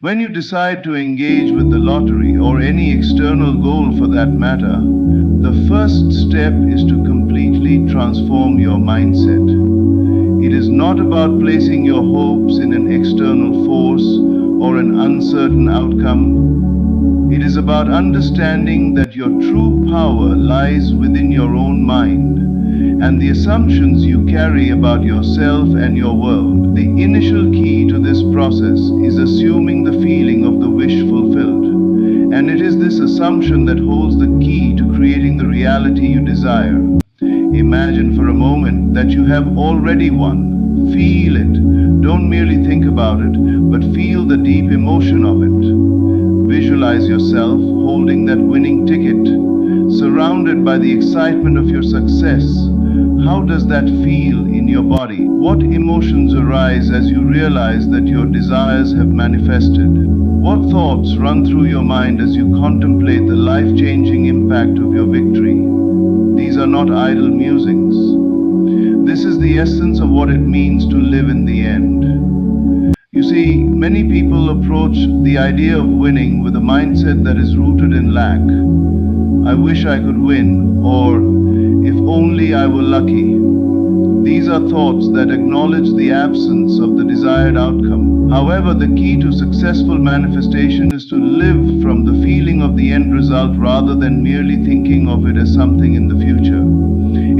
When you decide to engage with the lottery or any external goal for that matter, the first step is to completely transform your mindset. It is not about placing your hopes in an external force or an uncertain outcome. It is about understanding that your true power lies within your own mind and the assumptions you carry about yourself and your world. The initial key to this process is assuming the feeling of the wish fulfilled. And it is this assumption that holds the key to creating the reality you desire. Imagine for a moment that you have already won. Feel it. Don't merely think about it, but feel the deep emotion of it. Visualize yourself holding that winning ticket, surrounded by the excitement of your success. How does that feel in your body? What emotions arise as you realize that your desires have manifested? What thoughts run through your mind as you contemplate the life-changing impact of your victory? These are not idle musings. This is the essence of what it means to live in the end. You see, many people approach the idea of winning with a mindset that is rooted in lack. I wish I could win, or if only I were lucky. These are thoughts that acknowledge the absence of the desired outcome. However, the key to successful manifestation is to live from the feeling of the end result rather than merely thinking of it as something in the future.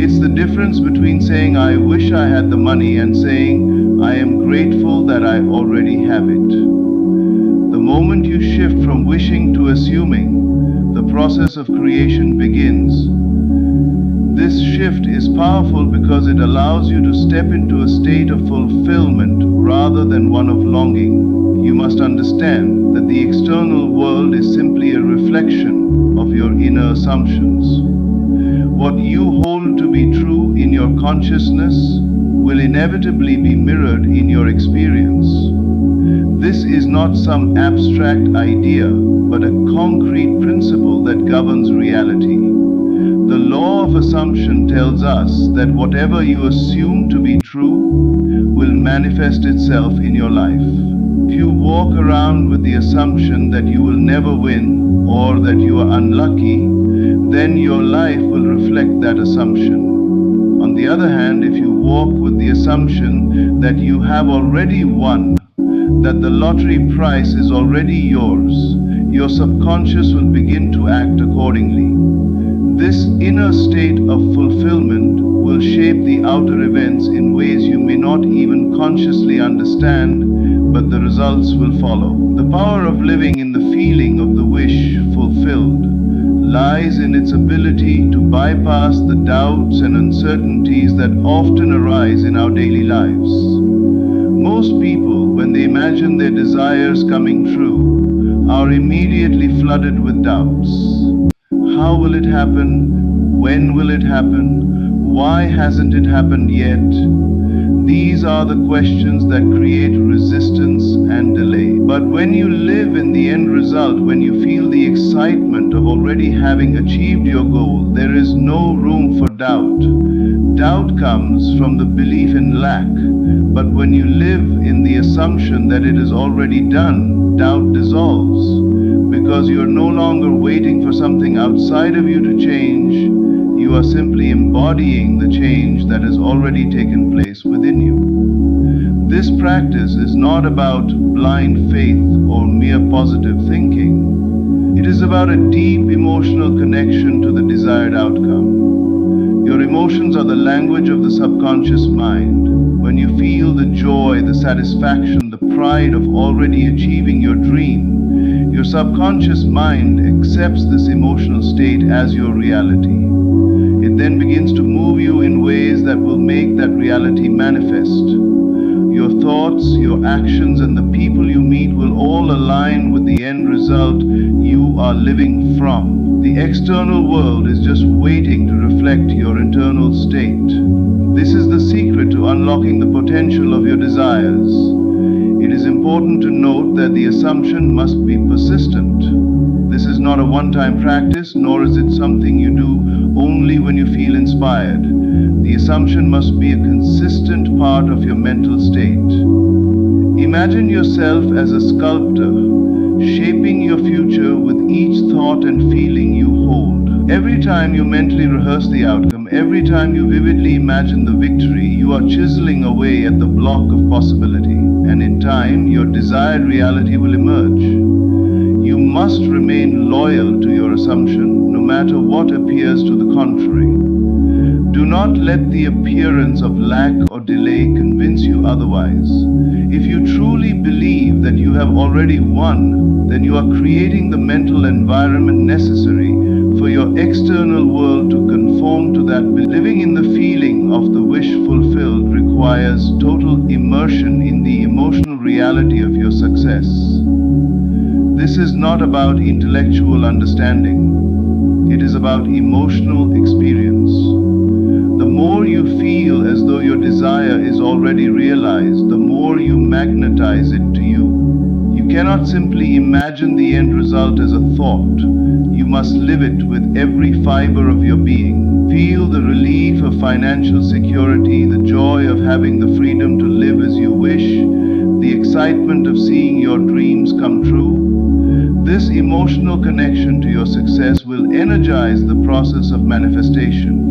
It's the difference between saying, I wish I had the money, and saying, I am grateful that I already have it. The moment you shift from wishing to assuming, the process of creation begins. This shift is powerful because it allows you to step into a state of fulfillment rather than one of longing. You must understand that the external world is simply a reflection of your inner assumptions. What you hold to be true in your consciousness will inevitably be mirrored in your experience. This is not some abstract idea, but a concrete principle that governs reality. The law of assumption tells us that whatever you assume to be true will manifest itself in your life. If you walk around with the assumption that you will never win or that you are unlucky, then your life will reflect that assumption. On the other hand, if you walk with the assumption that you have already won, that the lottery prize is already yours, your subconscious will begin to act accordingly. This inner state of fulfillment will shape the outer events in ways you may not even consciously understand, but the results will follow. The power of living in the feeling of the wish fulfilled lies in its ability to bypass the doubts and uncertainties that often arise in our daily lives. Most people, when they imagine their desires coming true, are immediately flooded with doubts. How will it happen? When will it happen? Why hasn't it happened yet? These are the questions that create resistance and delay. But when you live in the end result, when you feel the excitement of already having achieved your goal, there is no room for doubt. Doubt comes from the belief in lack. But when you live in the assumption that it is already done, doubt dissolves. Because you are no longer waiting for something outside of you to change, you are simply embodying the change that has already taken place within you. This practice is not about blind faith or mere positive thinking. It is about a deep emotional connection to the desired outcome. Your emotions are the language of the subconscious mind. When you feel the joy, the satisfaction, the pride of already achieving your dream, your subconscious mind accepts this emotional state as your reality. It then begins to move you in ways that will make that reality manifest. Your thoughts, your actions, and the people you meet will all align with the end result you are living from. The external world is just waiting to reflect your internal state. This is the secret to unlocking the potential of your desires. It is important to note that the assumption must be persistent. This is not a one-time practice, nor is it something you do only when you feel inspired. The assumption must be a consistent part of your mental state. Imagine yourself as a sculptor, shaping your future with each thought and feeling you hold. Every time you mentally rehearse the outcome, every time you vividly imagine the victory, you are chiseling away at the block of possibility, and in time, your desired reality will emerge. You must remain loyal to your assumption, no matter what appears to the contrary. Do not let the appearance of lack or delay convince you otherwise. If you truly believe that you have already won, then you are creating the mental environment necessary for your external world to conform to that. Living in the feeling of the wish fulfilled requires total immersion in the emotional reality of your success. This is not about intellectual understanding. It is about emotional experience. The more you feel as though your desire is already realized, the more you magnetize it to you. You cannot simply imagine the end result as a thought. You must live it with every fiber of your being. Feel the relief of financial security, the joy of having the freedom to live as you wish, the excitement of seeing your dreams come true. This emotional connection to your success will energize the process of manifestation.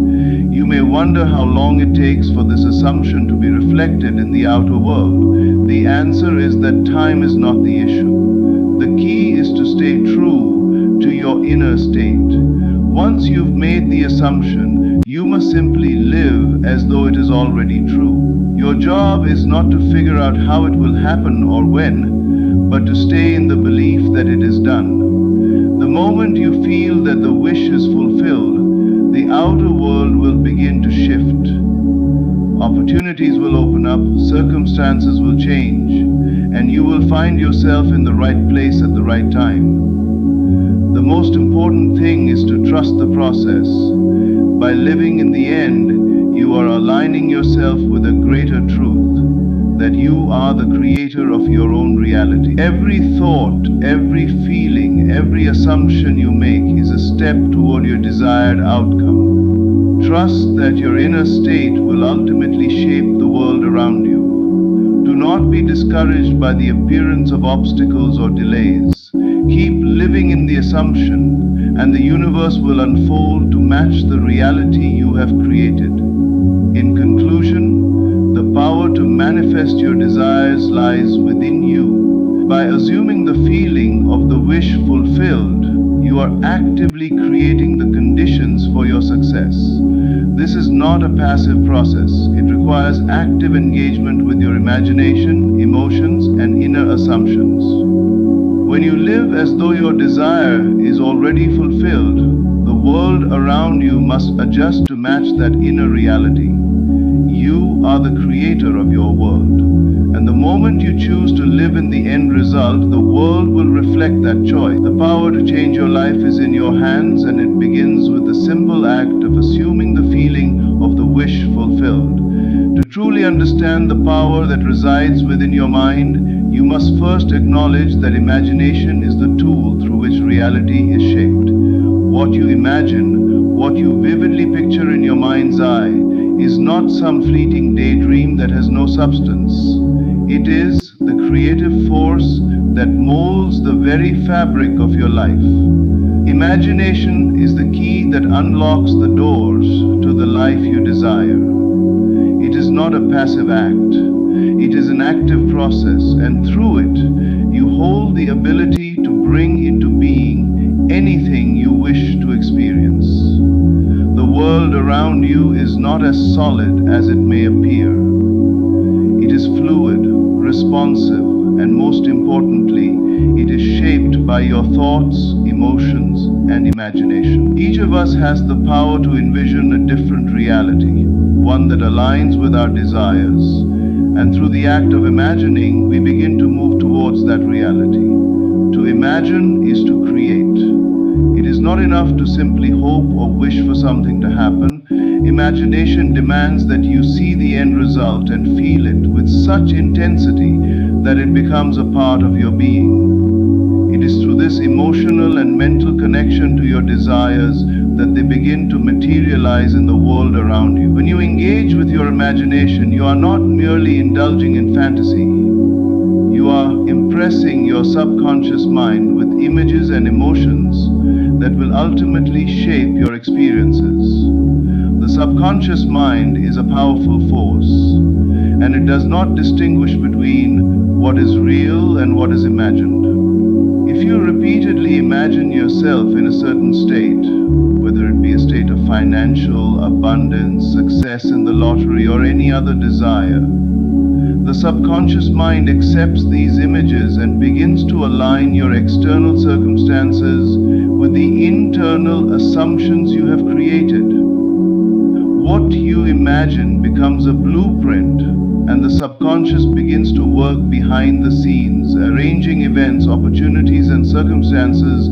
You may wonder how long it takes for this assumption to be reflected in the outer world. The answer is that time is not the issue. The key is to stay true to your inner state. Once you've made the assumption, you must simply live as though it is already true. Your job is not to figure out how it will happen or when, but to stay in the belief that it is done. The moment you feel that the wish is fulfilled, the outer world will begin to shift. Opportunities will open up, circumstances will change, and you will find yourself in the right place at the right time. The most important thing is to trust the process. By living in the end, you are aligning yourself with a greater truth, that you are the creator of your own reality. Every thought, every feeling, every assumption you make is a step toward your desired outcome. Trust that your inner state will ultimately shape the world around you. Do not be discouraged by the appearance of obstacles or delays. Keep living in the assumption, and the universe will unfold to match the reality you have created. In conclusion, the power to manifest your desires lies within you. By assuming the feeling of the wish fulfilled, you are actively creating the conditions for your success. This is not a passive process. It requires active engagement with your imagination, emotions, and inner assumptions. When you live as though your desire is already fulfilled, the world around you must adjust to match that inner reality. You are the creator of your world, and the moment you choose to live in the end result, the world will reflect that choice. The power to change your life is in your hands, and it begins with the simple act of assuming the feeling of the wish fulfilled. To truly understand the power that resides within your mind, you must first acknowledge that imagination is the tool through which reality is shaped. What you imagine, what you vividly picture in your mind's eye, is not some fleeting daydream that has no substance. It is the creative force that molds the very fabric of your life. Imagination is the key that unlocks the doors to the life you desire. It is not a passive act. It is an active process, and through it, you hold the ability to bring into being anything you wish to experience. The world around you is not as solid as it may appear. It is fluid, responsive, and most importantly, it is shaped by your thoughts, emotions, and imagination. Each of us has the power to envision a different reality, one that aligns with our desires. And through the act of imagining, we begin to move towards that reality. To imagine is to create. It is not enough to simply hope or wish for something to happen. Imagination demands that you see the end result and feel it with such intensity that it becomes a part of your being. It is through this emotional and mental connection to your desires that they begin to materialize in the world around you. When you engage with your imagination, you are not merely indulging in fantasy. are impressing your subconscious mind with images and emotions that will ultimately shape your experiences. The subconscious mind is a powerful force, and it does not distinguish between what is real and what is imagined. If you repeatedly imagine yourself in a certain state, whether it be a state of financial abundance, success in the lottery, or any other desire, the subconscious mind accepts these images and begins to align your external circumstances with the internal assumptions you have created. What you imagine becomes a blueprint, and the subconscious begins to work behind the scenes, arranging events, opportunities, and circumstances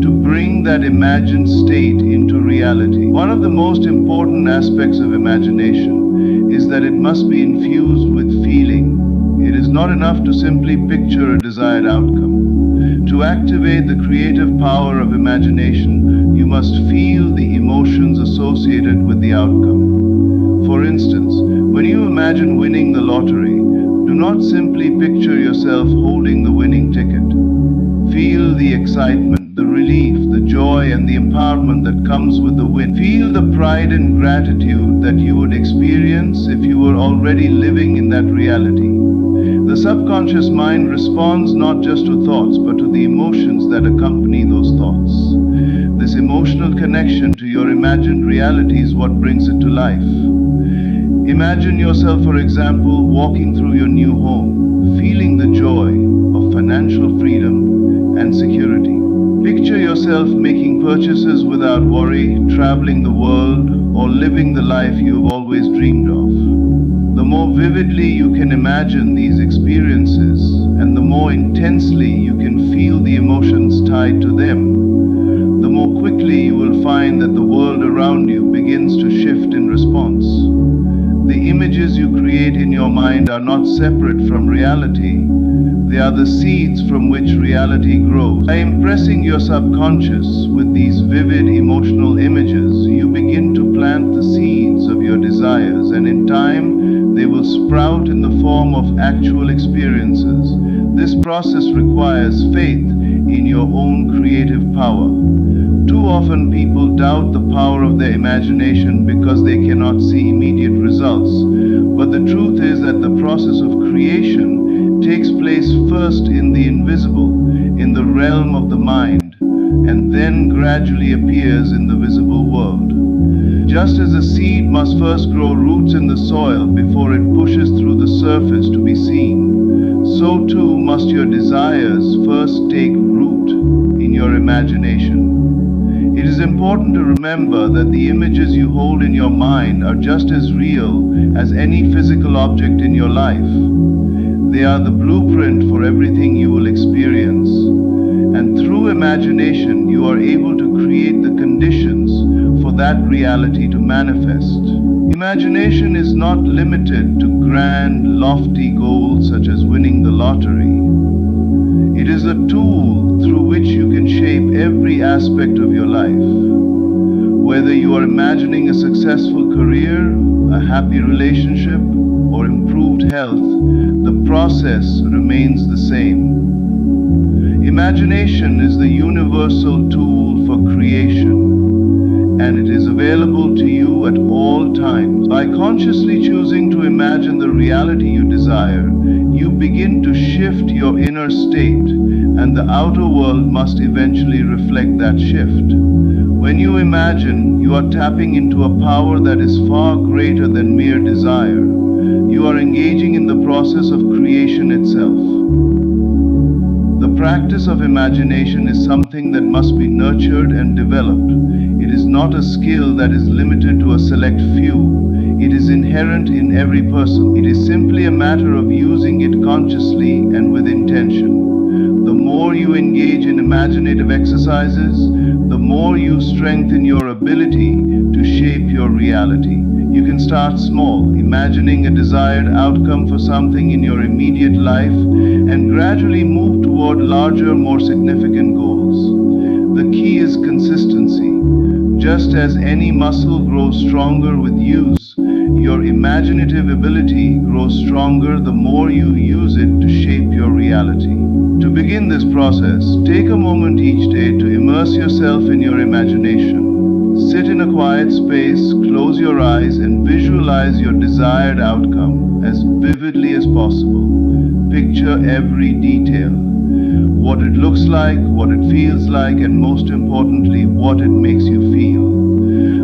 to bring that imagined state into reality. One of the most important aspects of imagination is that it must be infused with feeling. It is not enough to simply picture a desired outcome. To activate the creative power of imagination, you must feel the emotions associated with the outcome. For instance, when you imagine winning the lottery, do not simply picture yourself holding the winning ticket. Feel the excitement, the relief, the joy, and the empowerment that comes with the win. Feel the pride and gratitude that you would experience if you were already living in that reality. The subconscious mind responds not just to thoughts, but to the emotions that accompany those thoughts. This emotional connection to your imagined reality is what brings it to life. Imagine yourself, for example, walking through your new home, feeling the joy of financial freedom and security. Picture yourself making purchases without worry, traveling the world, or living the life you have always dreamed of. The more vividly you can imagine these experiences, and the more intensely you can feel the emotions tied to them, the more quickly you will find that the world around you begins to shift in response. The images you create in your mind are not separate from reality. They are the seeds from which reality grows. By impressing your subconscious with these vivid emotional images, you begin to plant the seeds of your desires, and in time, they will sprout in the form of actual experiences. This process requires faith in your own creative power. Too often people doubt the power of their imagination because they cannot see immediate results. But the truth is that the process of creation takes place first in the invisible, in the realm of the mind, and then gradually appears in the visible world. Just as a seed must first grow roots in the soil before it pushes through the surface to be seen, so too must your desires first take root in your imagination. It is important to remember that the images you hold in your mind are just as real as any physical object in your life. They are the blueprint for everything you will experience, and through imagination you are able to create the conditions for that reality to manifest. Imagination is not limited to grand, lofty goals such as winning the lottery. It is a tool through which you can shape every aspect of your life. Whether you are imagining a successful career, a happy relationship, or improved health, the process remains the same. Imagination is the universal tool for creation, and it is available to you at all times. By consciously choosing to imagine the reality you desire, you begin to shift your inner state, and the outer world must eventually reflect that shift. When you imagine, you are tapping into a power that is far greater than mere desire. You are engaging in the process of creation itself. The practice of imagination is something that must be nurtured and developed. It is not a skill that is limited to a select few. It is inherent in every person. It is simply a matter of using it consciously and with intention. The more you engage in imaginative exercises, the more you strengthen your ability to shape your reality. You can start small, imagining a desired outcome for something in your immediate life, and gradually move toward larger, more significant goals. The key is consistency. Just as any muscle grows stronger with use, Your imaginative ability grows stronger the more you use it to shape your reality. To begin this process, take a moment each day to immerse yourself in your imagination. Sit in a quiet space, close your eyes, and visualize your desired outcome as vividly as possible. Picture every detail: what it looks like, what it feels like, and most importantly, what it makes you feel.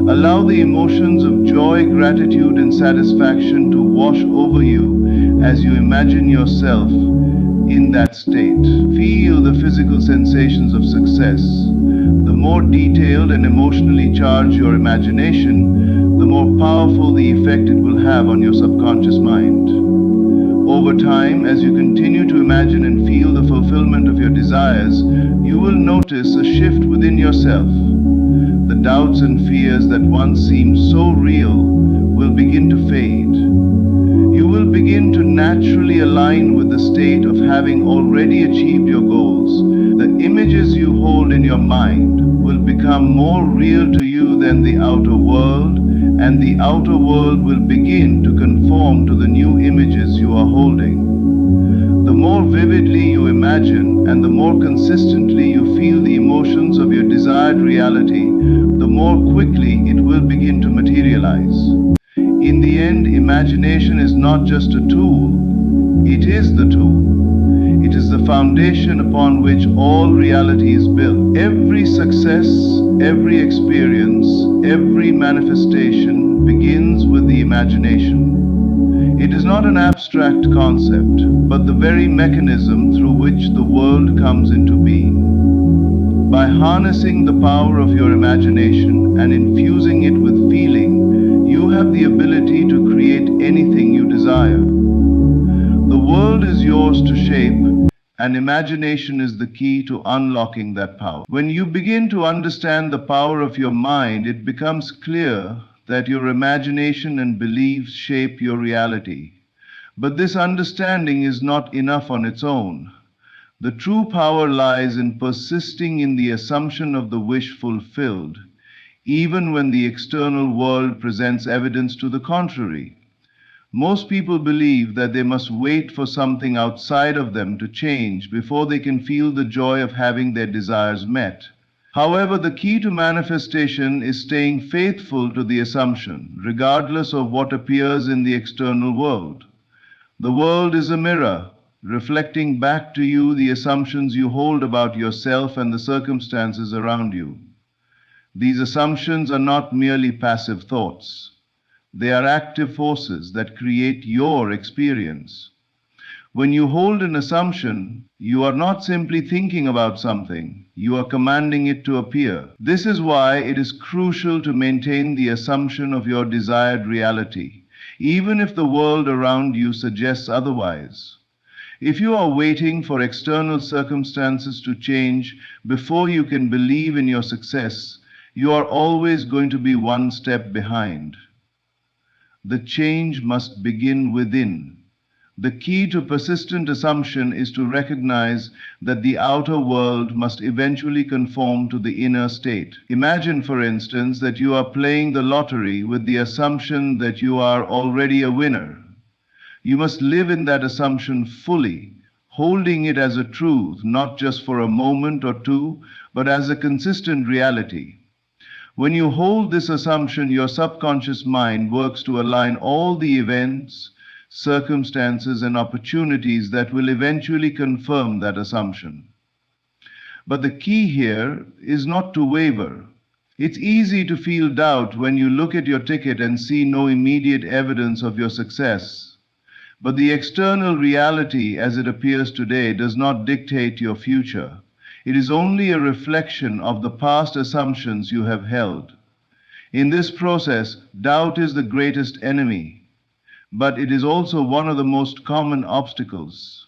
Allow the emotions of joy, gratitude, and satisfaction to wash over you as you imagine yourself in that state. Feel the physical sensations of success. The more detailed and emotionally charged your imagination, the more powerful the effect it will have on your subconscious mind. Over time, as you continue to imagine and feel the fulfillment of your desires, you will notice a shift within yourself. The doubts and fears that once seemed so real will begin to fade. You will begin to naturally align with the state of having already achieved your goals. The images you hold in your mind will become more real to you than the outer world, and the outer world will begin to conform to the new images you are holding. The more vividly you imagine and the more consistently you feel the emotions of your desired reality, the more quickly it will begin to materialize. In the end, imagination is not just a tool, it is the tool. It is the foundation upon which all reality is built. Every success, every experience, every manifestation begins with the imagination. It is not an abstract concept, but the very mechanism through which the world comes into being. By harnessing the power of your imagination and infusing it with feeling, you have the ability to create anything you desire. The world is yours to shape, and imagination is the key to unlocking that power. When you begin to understand the power of your mind, it becomes clear that your imagination and beliefs shape your reality. But this understanding is not enough on its own. The true power lies in persisting in the assumption of the wish fulfilled, even when the external world presents evidence to the contrary. Most people believe that they must wait for something outside of them to change before they can feel the joy of having their desires met. However, the key to manifestation is staying faithful to the assumption, regardless of what appears in the external world. The world is a mirror, reflecting back to you the assumptions you hold about yourself and the circumstances around you. These assumptions are not merely passive thoughts. They are active forces that create your experience. When you hold an assumption, you are not simply thinking about something, you are commanding it to appear. This is why it is crucial to maintain the assumption of your desired reality, even if the world around you suggests otherwise. If you are waiting for external circumstances to change before you can believe in your success, you are always going to be one step behind. The change must begin within. The key to persistent assumption is to recognize that the outer world must eventually conform to the inner state. Imagine, for instance, that you are playing the lottery with the assumption that you are already a winner. You must live in that assumption fully, holding it as a truth, not just for a moment or two, but as a consistent reality. When you hold this assumption, your subconscious mind works to align all the events, circumstances, and opportunities that will eventually confirm that assumption. But the key here is not to waver. It's easy to feel doubt when you look at your ticket and see no immediate evidence of your success. But the external reality as it appears today does not dictate your future. It is only a reflection of the past assumptions you have held. In this process, doubt is the greatest enemy, but it is also one of the most common obstacles.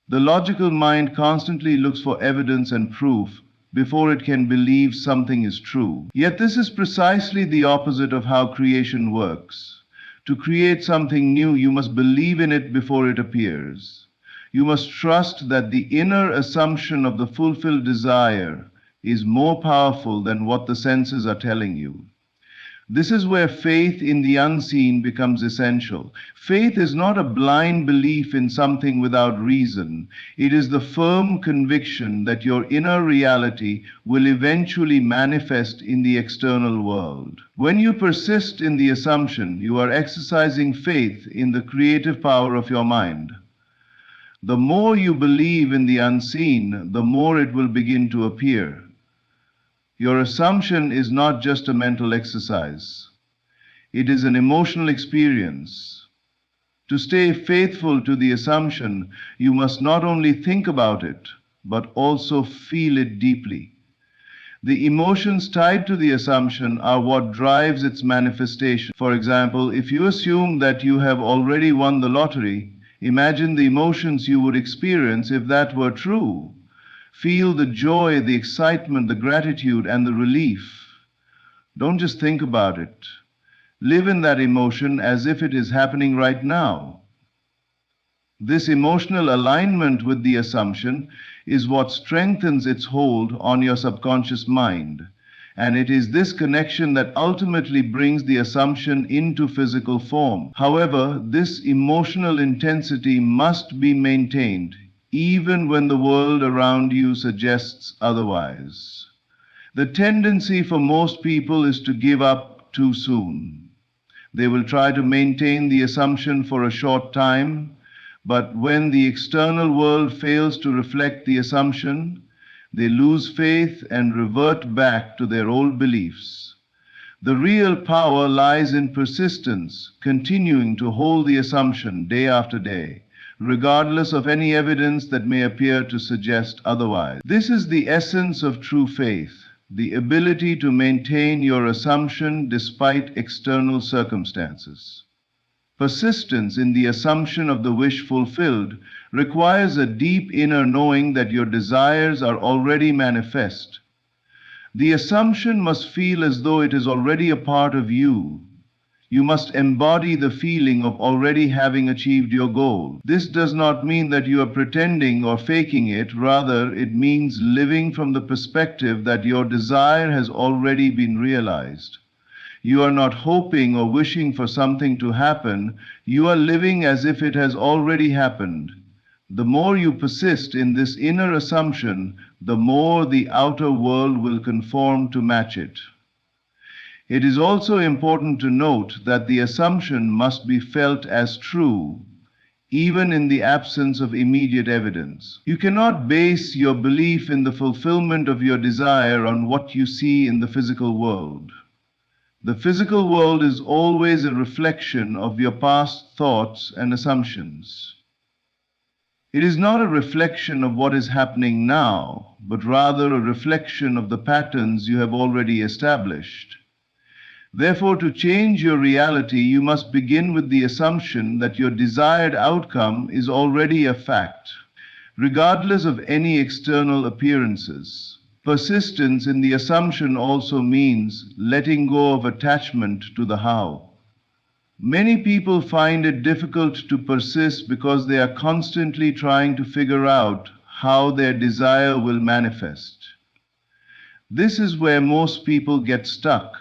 The logical mind constantly looks for evidence and proof before it can believe something is true. Yet this is precisely the opposite of how creation works. To create something new, you must believe in it before it appears. You must trust that the inner assumption of the fulfilled desire is more powerful than what the senses are telling you. This is where faith in the unseen becomes essential. Faith is not a blind belief in something without reason. It is the firm conviction that your inner reality will eventually manifest in the external world. When you persist in the assumption, you are exercising faith in the creative power of your mind. The more you believe in the unseen, the more it will begin to appear. Your assumption is not just a mental exercise. It is an emotional experience. To stay faithful to the assumption, you must not only think about it, but also feel it deeply. The emotions tied to the assumption are what drives its manifestation. For example, if you assume that you have already won the lottery, imagine the emotions you would experience if that were true. Feel the joy, the excitement, the gratitude, and the relief. Don't just think about it. Live in that emotion as if it is happening right now. This emotional alignment with the assumption is what strengthens its hold on your subconscious mind. And it is this connection that ultimately brings the assumption into physical form. However, this emotional intensity must be maintained even when the world around you suggests otherwise. The tendency for most people is to give up too soon. They will try to maintain the assumption for a short time, but when the external world fails to reflect the assumption, they lose faith and revert back to their old beliefs. The real power lies in persistence, continuing to hold the assumption day after day, regardless of any evidence that may appear to suggest otherwise. This is the essence of true faith, the ability to maintain your assumption despite external circumstances. Persistence in the assumption of the wish fulfilled requires a deep inner knowing that your desires are already manifest. The assumption must feel as though it is already a part of you. You must embody the feeling of already having achieved your goal. This does not mean that you are pretending or faking it. Rather, it means living from the perspective that your desire has already been realized. You are not hoping or wishing for something to happen. You are living as if it has already happened. The more you persist in this inner assumption, the more the outer world will conform to match it. It is also important to note that the assumption must be felt as true, even in the absence of immediate evidence. You cannot base your belief in the fulfillment of your desire on what you see in the physical world. The physical world is always a reflection of your past thoughts and assumptions. It is not a reflection of what is happening now, but rather a reflection of the patterns you have already established. Therefore, to change your reality, you must begin with the assumption that your desired outcome is already a fact, regardless of any external appearances. Persistence in the assumption also means letting go of attachment to the how. Many people find it difficult to persist because they are constantly trying to figure out how their desire will manifest. This is where most people get stuck.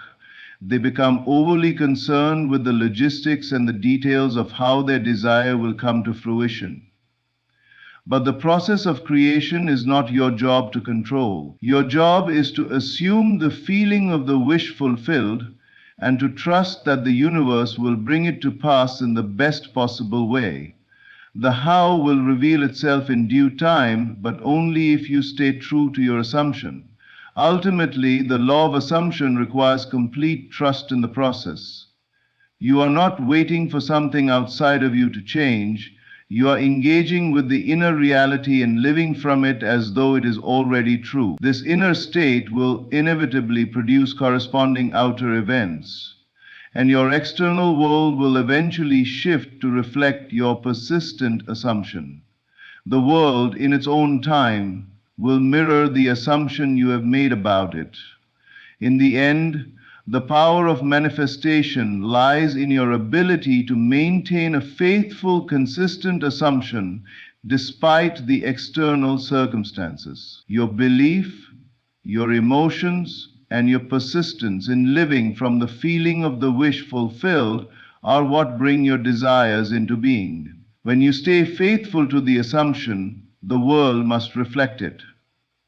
They become overly concerned with the logistics and the details of how their desire will come to fruition. But the process of creation is not your job to control. Your job is to assume the feeling of the wish fulfilled and to trust that the universe will bring it to pass in the best possible way. The how will reveal itself in due time, but only if you stay true to your assumption. Ultimately, the law of assumption requires complete trust in the process. You are not waiting for something outside of you to change. You are engaging with the inner reality and living from it as though it is already true. This inner state will inevitably produce corresponding outer events, and your external world will eventually shift to reflect your persistent assumption. The world, in its own time, will mirror the assumption you have made about it. In the end, the power of manifestation lies in your ability to maintain a faithful, consistent assumption despite the external circumstances. Your belief, your emotions, and your persistence in living from the feeling of the wish fulfilled are what bring your desires into being. When you stay faithful to the assumption, the world must reflect it.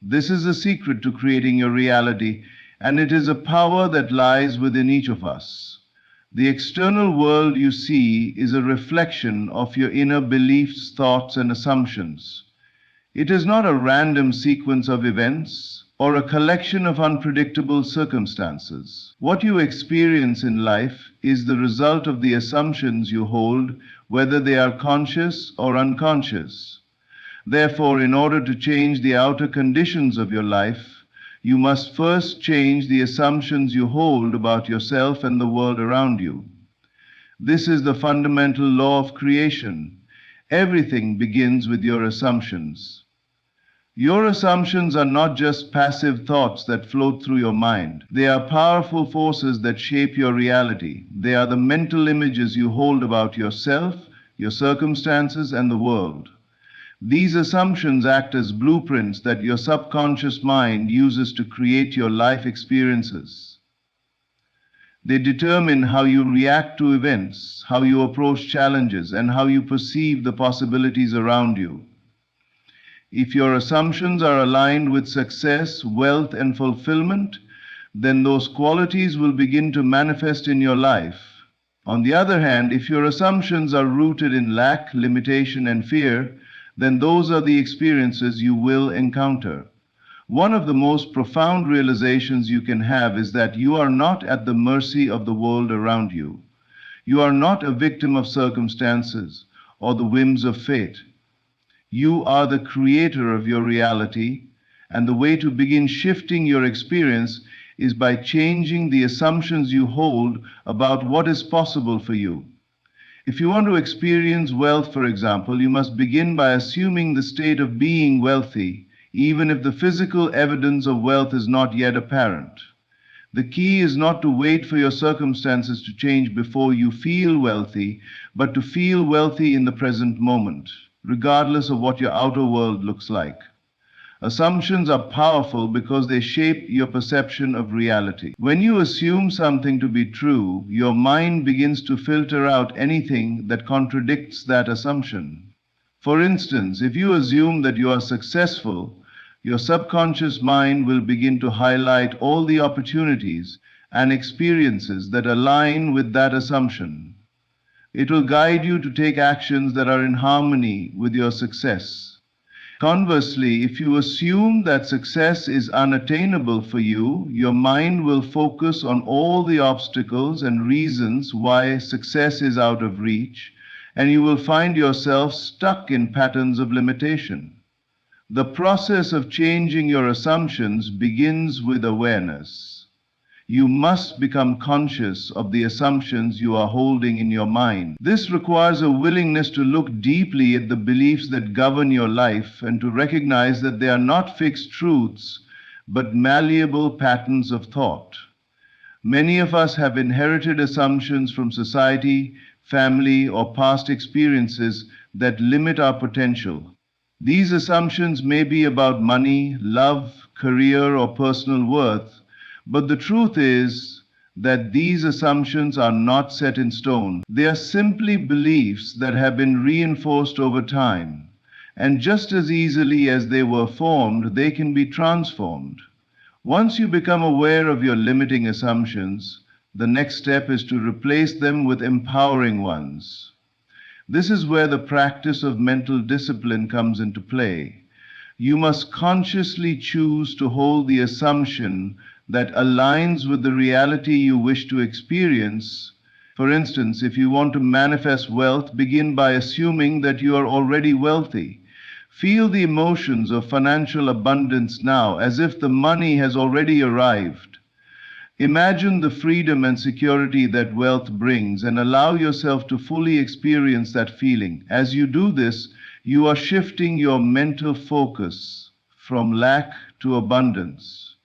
This is the secret to creating your reality, and it is a power that lies within each of us. The external world you see is a reflection of your inner beliefs, thoughts, and assumptions. It is not a random sequence of events or a collection of unpredictable circumstances. What you experience in life is the result of the assumptions you hold, whether they are conscious or unconscious. Therefore, in order to change the outer conditions of your life, you must first change the assumptions you hold about yourself and the world around you. This is the fundamental law of creation. Everything begins with your assumptions. Your assumptions are not just passive thoughts that float through your mind. They are powerful forces that shape your reality. They are the mental images you hold about yourself, your circumstances, and the world. These assumptions act as blueprints that your subconscious mind uses to create your life experiences. They determine how you react to events, how you approach challenges, and how you perceive the possibilities around you. If your assumptions are aligned with success, wealth, and fulfillment, then those qualities will begin to manifest in your life. On the other hand, if your assumptions are rooted in lack, limitation, and fear, then those are the experiences you will encounter. One of the most profound realizations you can have is that you are not at the mercy of the world around you. You are not a victim of circumstances or the whims of fate. You are the creator of your reality, and the way to begin shifting your experience is by changing the assumptions you hold about what is possible for you. If you want to experience wealth, for example, you must begin by assuming the state of being wealthy, even if the physical evidence of wealth is not yet apparent. The key is not to wait for your circumstances to change before you feel wealthy, but to feel wealthy in the present moment, regardless of what your outer world looks like. Assumptions are powerful because they shape your perception of reality. When you assume something to be true, your mind begins to filter out anything that contradicts that assumption. For instance, if you assume that you are successful, your subconscious mind will begin to highlight all the opportunities and experiences that align with that assumption. It will guide you to take actions that are in harmony with your success. Conversely, if you assume that success is unattainable for you, your mind will focus on all the obstacles and reasons why success is out of reach, and you will find yourself stuck in patterns of limitation. The process of changing your assumptions begins with awareness. You must become conscious of the assumptions you are holding in your mind. This requires a willingness to look deeply at the beliefs that govern your life and to recognize that they are not fixed truths, but malleable patterns of thought. Many of us have inherited assumptions from society, family, or past experiences that limit our potential. These assumptions may be about money, love, career, or personal worth, but the truth is that these assumptions are not set in stone. They are simply beliefs that have been reinforced over time. And just as easily as they were formed, they can be transformed. Once you become aware of your limiting assumptions, the next step is to replace them with empowering ones. This is where the practice of mental discipline comes into play. You must consciously choose to hold the assumption that aligns with the reality you wish to experience. For instance, if you want to manifest wealth, begin by assuming that you are already wealthy. Feel the emotions of financial abundance now, as if the money has already arrived. Imagine the freedom and security that wealth brings and allow yourself to fully experience that feeling. As you do this, you are shifting your mental focus from lack to abundance.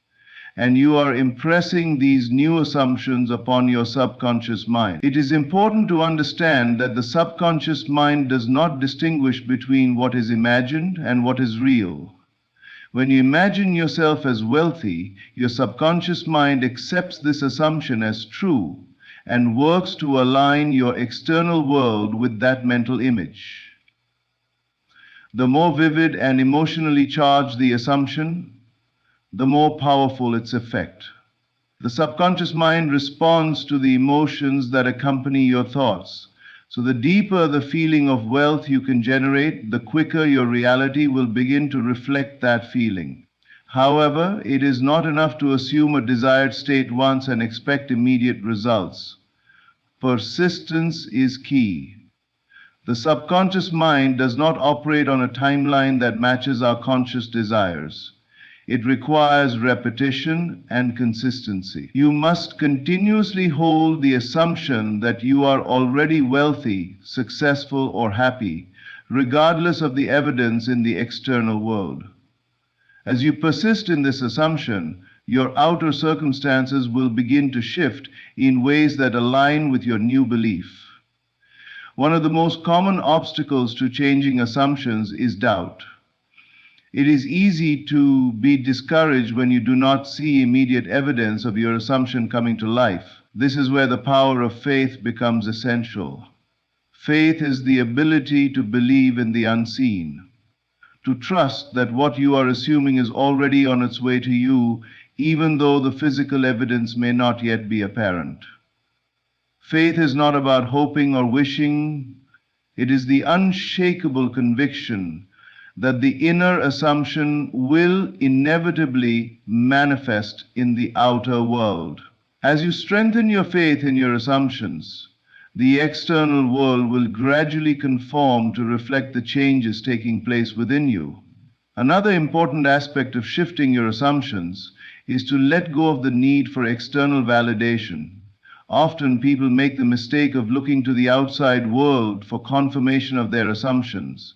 And you are impressing these new assumptions upon your subconscious mind. It is important to understand that the subconscious mind does not distinguish between what is imagined and what is real. When you imagine yourself as wealthy, your subconscious mind accepts this assumption as true and works to align your external world with that mental image. The more vivid and emotionally charged the assumption, the more powerful its effect. The subconscious mind responds to the emotions that accompany your thoughts. So, the deeper the feeling of wealth you can generate, the quicker your reality will begin to reflect that feeling. However, it is not enough to assume a desired state once and expect immediate results. Persistence is key. The subconscious mind does not operate on a timeline that matches our conscious desires. It requires repetition and consistency. You must continuously hold the assumption that you are already wealthy, successful, or happy, regardless of the evidence in the external world. As you persist in this assumption, your outer circumstances will begin to shift in ways that align with your new belief. One of the most common obstacles to changing assumptions is doubt. It is easy to be discouraged when you do not see immediate evidence of your assumption coming to life. This is where the power of faith becomes essential. Faith is the ability to believe in the unseen, to trust that what you are assuming is already on its way to you, even though the physical evidence may not yet be apparent. Faith is not about hoping or wishing. It is the unshakable conviction that the inner assumption will inevitably manifest in the outer world. As you strengthen your faith in your assumptions, the external world will gradually conform to reflect the changes taking place within you. Another important aspect of shifting your assumptions is to let go of the need for external validation. Often people make the mistake of looking to the outside world for confirmation of their assumptions.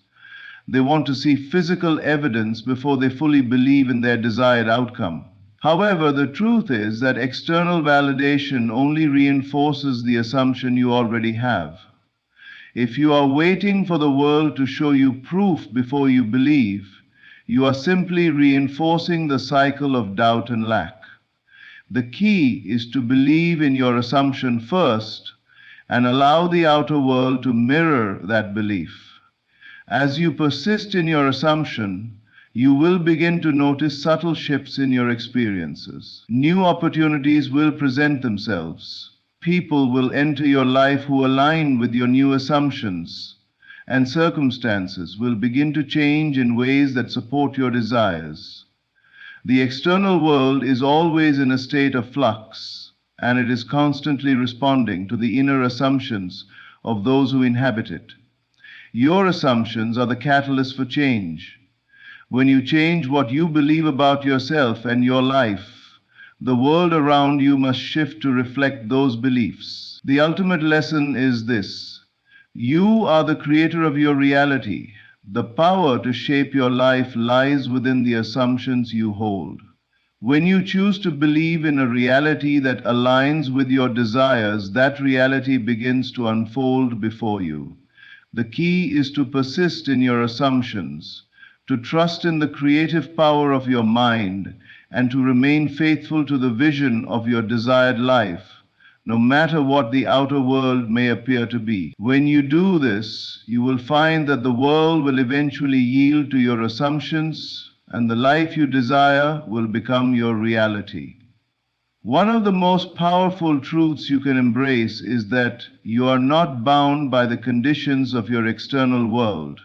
They want to see physical evidence before they fully believe in their desired outcome. However, the truth is that external validation only reinforces the assumption you already have. If you are waiting for the world to show you proof before you believe, you are simply reinforcing the cycle of doubt and lack. The key is to believe in your assumption first and allow the outer world to mirror that belief. As you persist in your assumption, you will begin to notice subtle shifts in your experiences. New opportunities will present themselves. People will enter your life who align with your new assumptions, and circumstances will begin to change in ways that support your desires. The external world is always in a state of flux, and it is constantly responding to the inner assumptions of those who inhabit it. Your assumptions are the catalyst for change. When you change what you believe about yourself and your life, the world around you must shift to reflect those beliefs. The ultimate lesson is this: you are the creator of your reality. The power to shape your life lies within the assumptions you hold. When you choose to believe in a reality that aligns with your desires, that reality begins to unfold before you. The key is to persist in your assumptions, to trust in the creative power of your mind, and to remain faithful to the vision of your desired life, no matter what the outer world may appear to be. When you do this, you will find that the world will eventually yield to your assumptions, and the life you desire will become your reality. One of the most powerful truths you can embrace is that you are not bound by the conditions of your external world.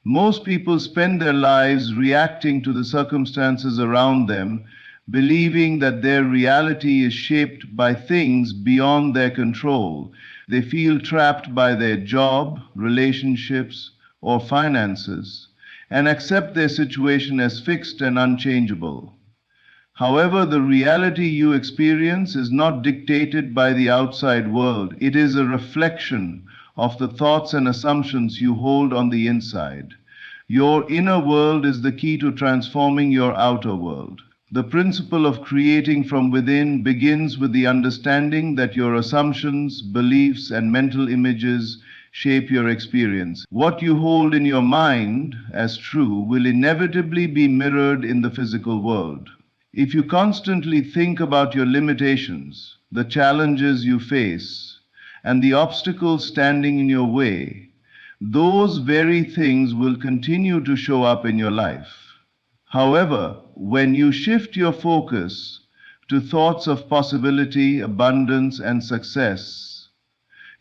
Most people spend their lives reacting to the circumstances around them, believing that their reality is shaped by things beyond their control. They feel trapped by their job, relationships, or finances, and accept their situation as fixed and unchangeable. However, the reality you experience is not dictated by the outside world. It is a reflection of the thoughts and assumptions you hold on the inside. Your inner world is the key to transforming your outer world. The principle of creating from within begins with the understanding that your assumptions, beliefs, and mental images shape your experience. What you hold in your mind as true will inevitably be mirrored in the physical world. If you constantly think about your limitations, the challenges you face, and the obstacles standing in your way, those very things will continue to show up in your life. However, when you shift your focus to thoughts of possibility, abundance, and success,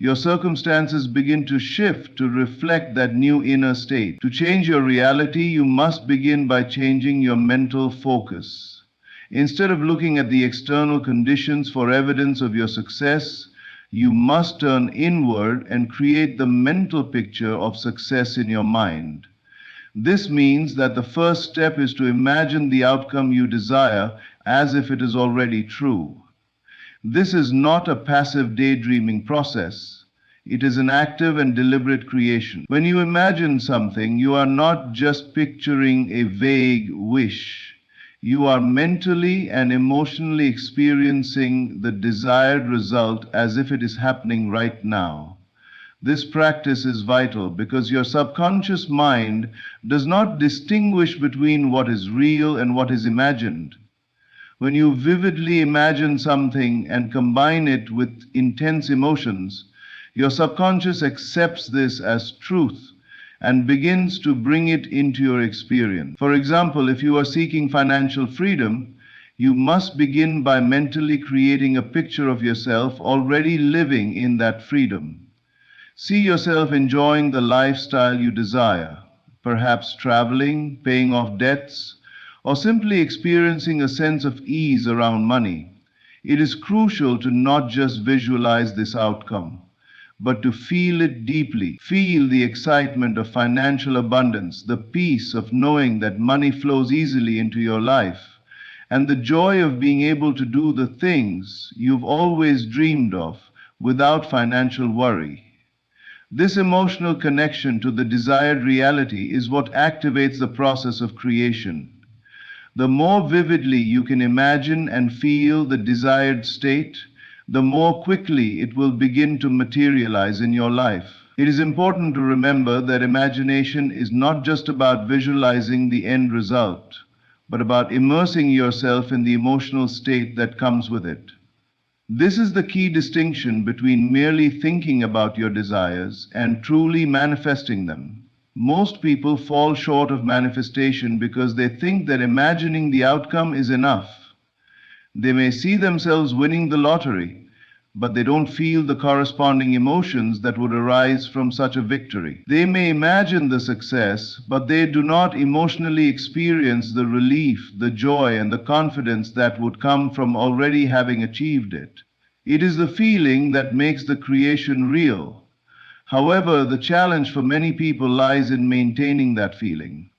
your circumstances begin to shift to reflect that new inner state. To change your reality, you must begin by changing your mental focus. Instead of looking at the external conditions for evidence of your success, you must turn inward and create the mental picture of success in your mind. This means that the first step is to imagine the outcome you desire as if it is already true. This is not a passive daydreaming process. It is an active and deliberate creation. When you imagine something, you are not just picturing a vague wish. You are mentally and emotionally experiencing the desired result as if it is happening right now. This practice is vital because your subconscious mind does not distinguish between what is real and what is imagined. When you vividly imagine something and combine it with intense emotions, your subconscious accepts this as truth and begins to bring it into your experience. For example, if you are seeking financial freedom, you must begin by mentally creating a picture of yourself already living in that freedom. See yourself enjoying the lifestyle you desire, perhaps traveling, paying off debts, or simply experiencing a sense of ease around money. It is crucial to not just visualize this outcome, but to feel it deeply. Feel the excitement of financial abundance, the peace of knowing that money flows easily into your life, and the joy of being able to do the things you've always dreamed of without financial worry. This emotional connection to the desired reality is what activates the process of creation. The more vividly you can imagine and feel the desired state, the more quickly it will begin to materialize in your life. It is important to remember that imagination is not just about visualizing the end result, but about immersing yourself in the emotional state that comes with it. This is the key distinction between merely thinking about your desires and truly manifesting them. Most people fall short of manifestation because they think that imagining the outcome is enough. They may see themselves winning the lottery, but they don't feel the corresponding emotions that would arise from such a victory. They may imagine the success, but they do not emotionally experience the relief, the joy, and the confidence that would come from already having achieved it. It is the feeling that makes the creation real. However, the challenge for many people lies in maintaining that feeling.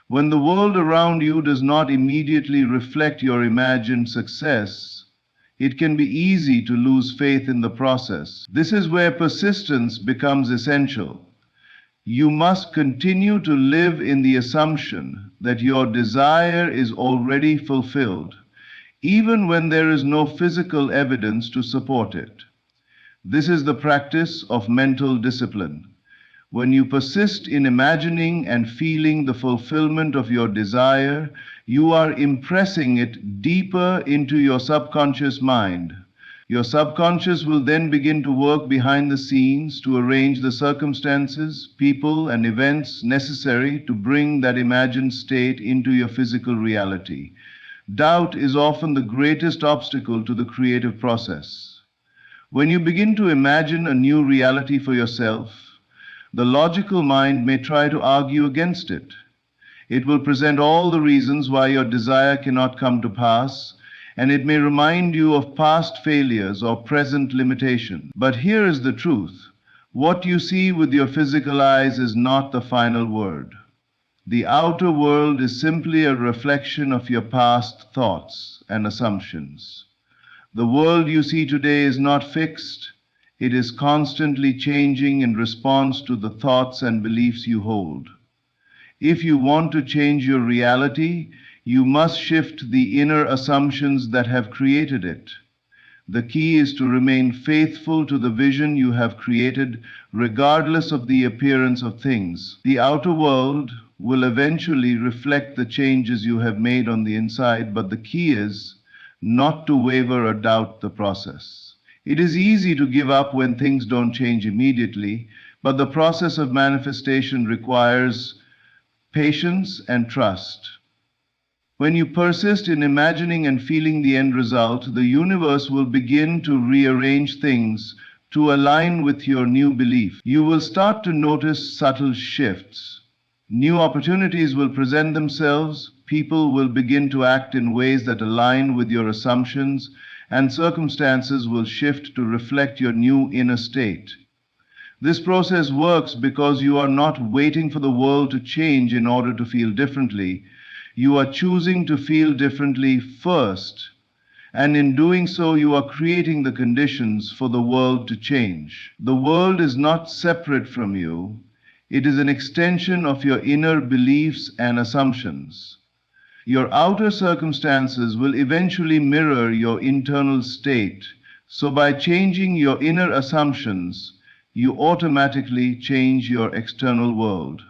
When the world around you does not immediately reflect your imagined success, it can be easy to lose faith in the process. This is where persistence becomes essential. You must continue to live in the assumption that your desire is already fulfilled, even when there is no physical evidence to support it. This is the practice of mental discipline. When you persist in imagining and feeling the fulfillment of your desire, you are impressing it deeper into your subconscious mind. Your subconscious will then begin to work behind the scenes to arrange the circumstances, people, and events necessary to bring that imagined state into your physical reality. Doubt is often the greatest obstacle to the creative process. When you begin to imagine a new reality for yourself, the logical mind may try to argue against it. It will present all the reasons why your desire cannot come to pass, and it may remind you of past failures or present limitations. But here is the truth. What you see with your physical eyes is not the final word. The outer world is simply a reflection of your past thoughts and assumptions. The world you see today is not fixed. It is constantly changing in response to the thoughts and beliefs you hold. If you want to change your reality, you must shift the inner assumptions that have created it. The key is to remain faithful to the vision you have created, regardless of the appearance of things. The outer world will eventually reflect the changes you have made on the inside, but the key is not to waver or doubt the process. It is easy to give up when things don't change immediately, but the process of manifestation requires patience and trust. When you persist in imagining and feeling the end result, the universe will begin to rearrange things to align with your new belief. You will start to notice subtle shifts. New opportunities will present themselves, people will begin to act in ways that align with your assumptions, and circumstances will shift to reflect your new inner state. This process works because you are not waiting for the world to change in order to feel differently. You are choosing to feel differently first, and in doing so, you are creating the conditions for the world to change. The world is not separate from you, it is an extension of your inner beliefs and assumptions. Your outer circumstances will eventually mirror your internal state, so by changing your inner assumptions, you automatically change your external world.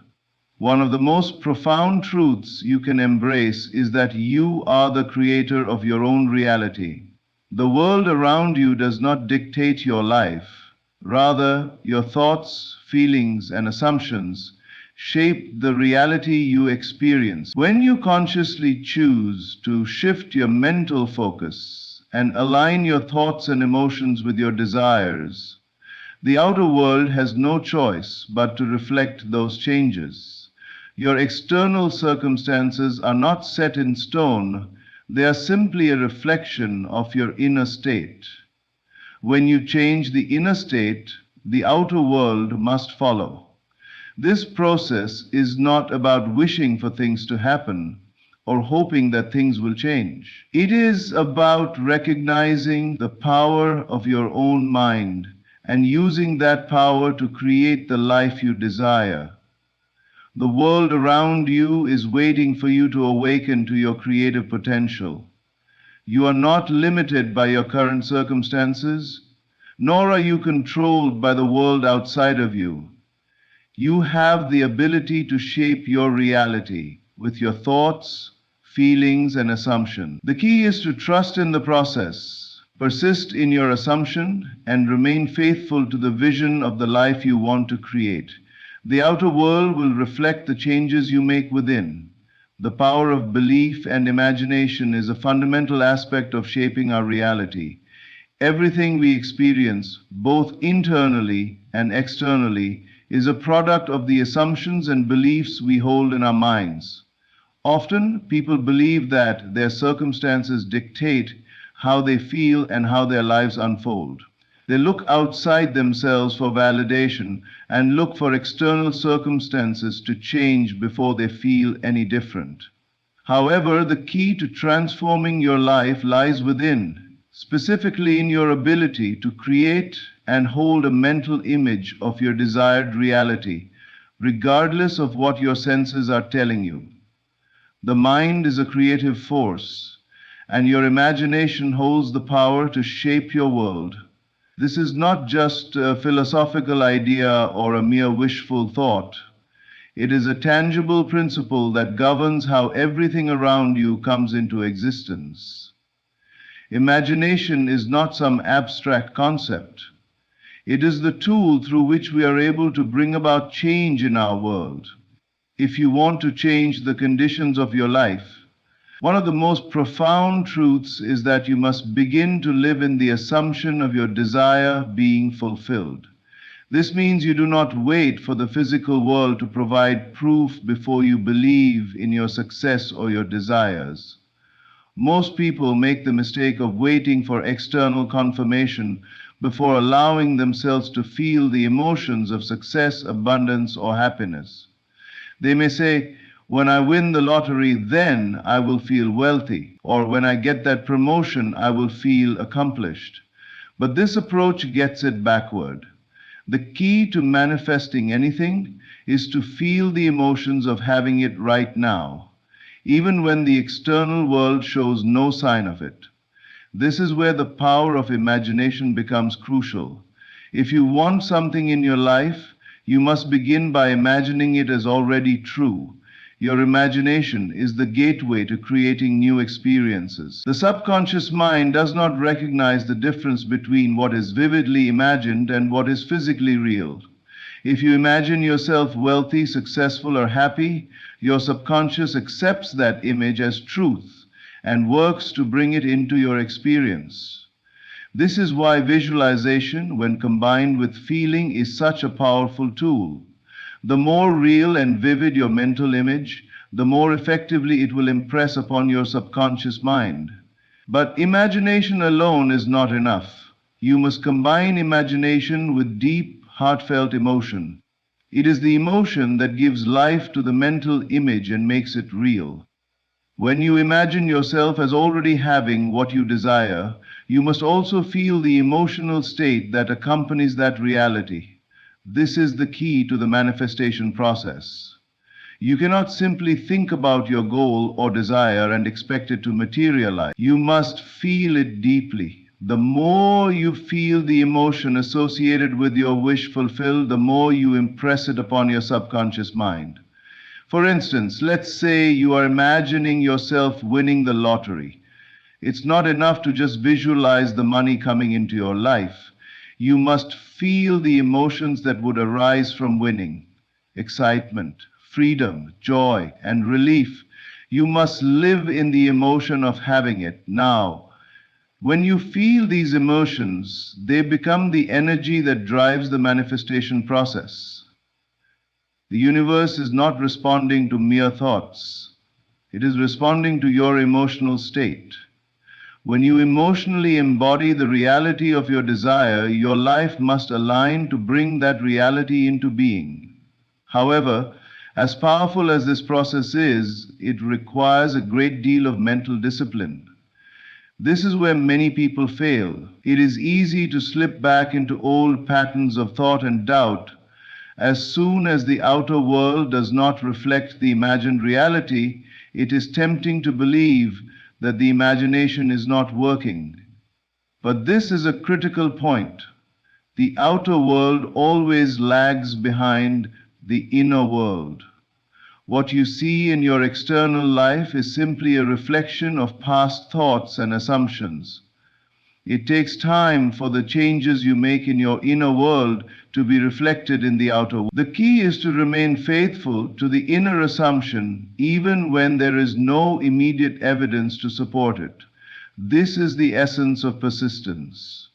One of the most profound truths you can embrace is that you are the creator of your own reality. The world around you does not dictate your life. Rather, your thoughts, feelings, and assumptions shape the reality you experience. When you consciously choose to shift your mental focus and align your thoughts and emotions with your desires, the outer world has no choice but to reflect those changes. Your external circumstances are not set in stone, they are simply a reflection of your inner state. When you change the inner state, the outer world must follow. This process is not about wishing for things to happen or hoping that things will change. It is about recognizing the power of your own mind and using that power to create the life you desire. The world around you is waiting for you to awaken to your creative potential. You are not limited by your current circumstances, nor are you controlled by the world outside of you. You have the ability to shape your reality with your thoughts, feelings, and assumptions. The key is to trust in the process, persist in your assumption, and remain faithful to the vision of the life you want to create. The outer world will reflect the changes you make within. The power of belief and imagination is a fundamental aspect of shaping our reality. Everything we experience, both internally and externally, is a product of the assumptions and beliefs we hold in our minds. Often, people believe that their circumstances dictate how they feel and how their lives unfold. They look outside themselves for validation and look for external circumstances to change before they feel any different. However, the key to transforming your life lies within, specifically in your ability to create and hold a mental image of your desired reality, regardless of what your senses are telling you. The mind is a creative force, and your imagination holds the power to shape your world. This is not just a philosophical idea or a mere wishful thought. It is a tangible principle that governs how everything around you comes into existence. Imagination is not some abstract concept. It is the tool through which we are able to bring about change in our world. If you want to change the conditions of your life, one of the most profound truths is that you must begin to live in the assumption of your desire being fulfilled. This means you do not wait for the physical world to provide proof before you believe in your success or your desires. Most people make the mistake of waiting for external confirmation before allowing themselves to feel the emotions of success, abundance, or happiness. They may say, "When I win the lottery, then I will feel wealthy," or "when I get that promotion, I will feel accomplished." But this approach gets it backward. The key to manifesting anything is to feel the emotions of having it right now, even when the external world shows no sign of it. This is where the power of imagination becomes crucial. If you want something in your life, you must begin by imagining it as already true. Your imagination is the gateway to creating new experiences. The subconscious mind does not recognize the difference between what is vividly imagined and what is physically real. If you imagine yourself wealthy, successful, or happy, your subconscious accepts that image as truth and works to bring it into your experience. This is why visualization, when combined with feeling, is such a powerful tool. The more real and vivid your mental image, the more effectively it will impress upon your subconscious mind. But imagination alone is not enough. You must combine imagination with deep, heartfelt emotion. It is the emotion that gives life to the mental image and makes it real. When you imagine yourself as already having what you desire, you must also feel the emotional state that accompanies that reality. This is the key to the manifestation process. You cannot simply think about your goal or desire and expect it to materialize. You must feel it deeply. The more you feel the emotion associated with your wish fulfilled, the more you impress it upon your subconscious mind. For instance, let's say you are imagining yourself winning the lottery. It's not enough to just visualize the money coming into your life. You must feel the emotions that would arise from winning: excitement, freedom, joy, and relief. You must live in the emotion of having it now. When you feel these emotions, they become the energy that drives the manifestation process. The universe is not responding to mere thoughts. It is responding to your emotional state. When you emotionally embody the reality of your desire, your life must align to bring that reality into being. However, as powerful as this process is, it requires a great deal of mental discipline. This is where many people fail. It is easy to slip back into old patterns of thought and doubt. As soon as the outer world does not reflect the imagined reality, it is tempting to believe that the imagination is not working. But this is a critical point. The outer world always lags behind the inner world. What you see in your external life is simply a reflection of past thoughts and assumptions. It takes time for the changes you make in your inner world to be reflected in the outer world. The key is to remain faithful to the inner assumption even when there is no immediate evidence to support it. This is the essence of persistence.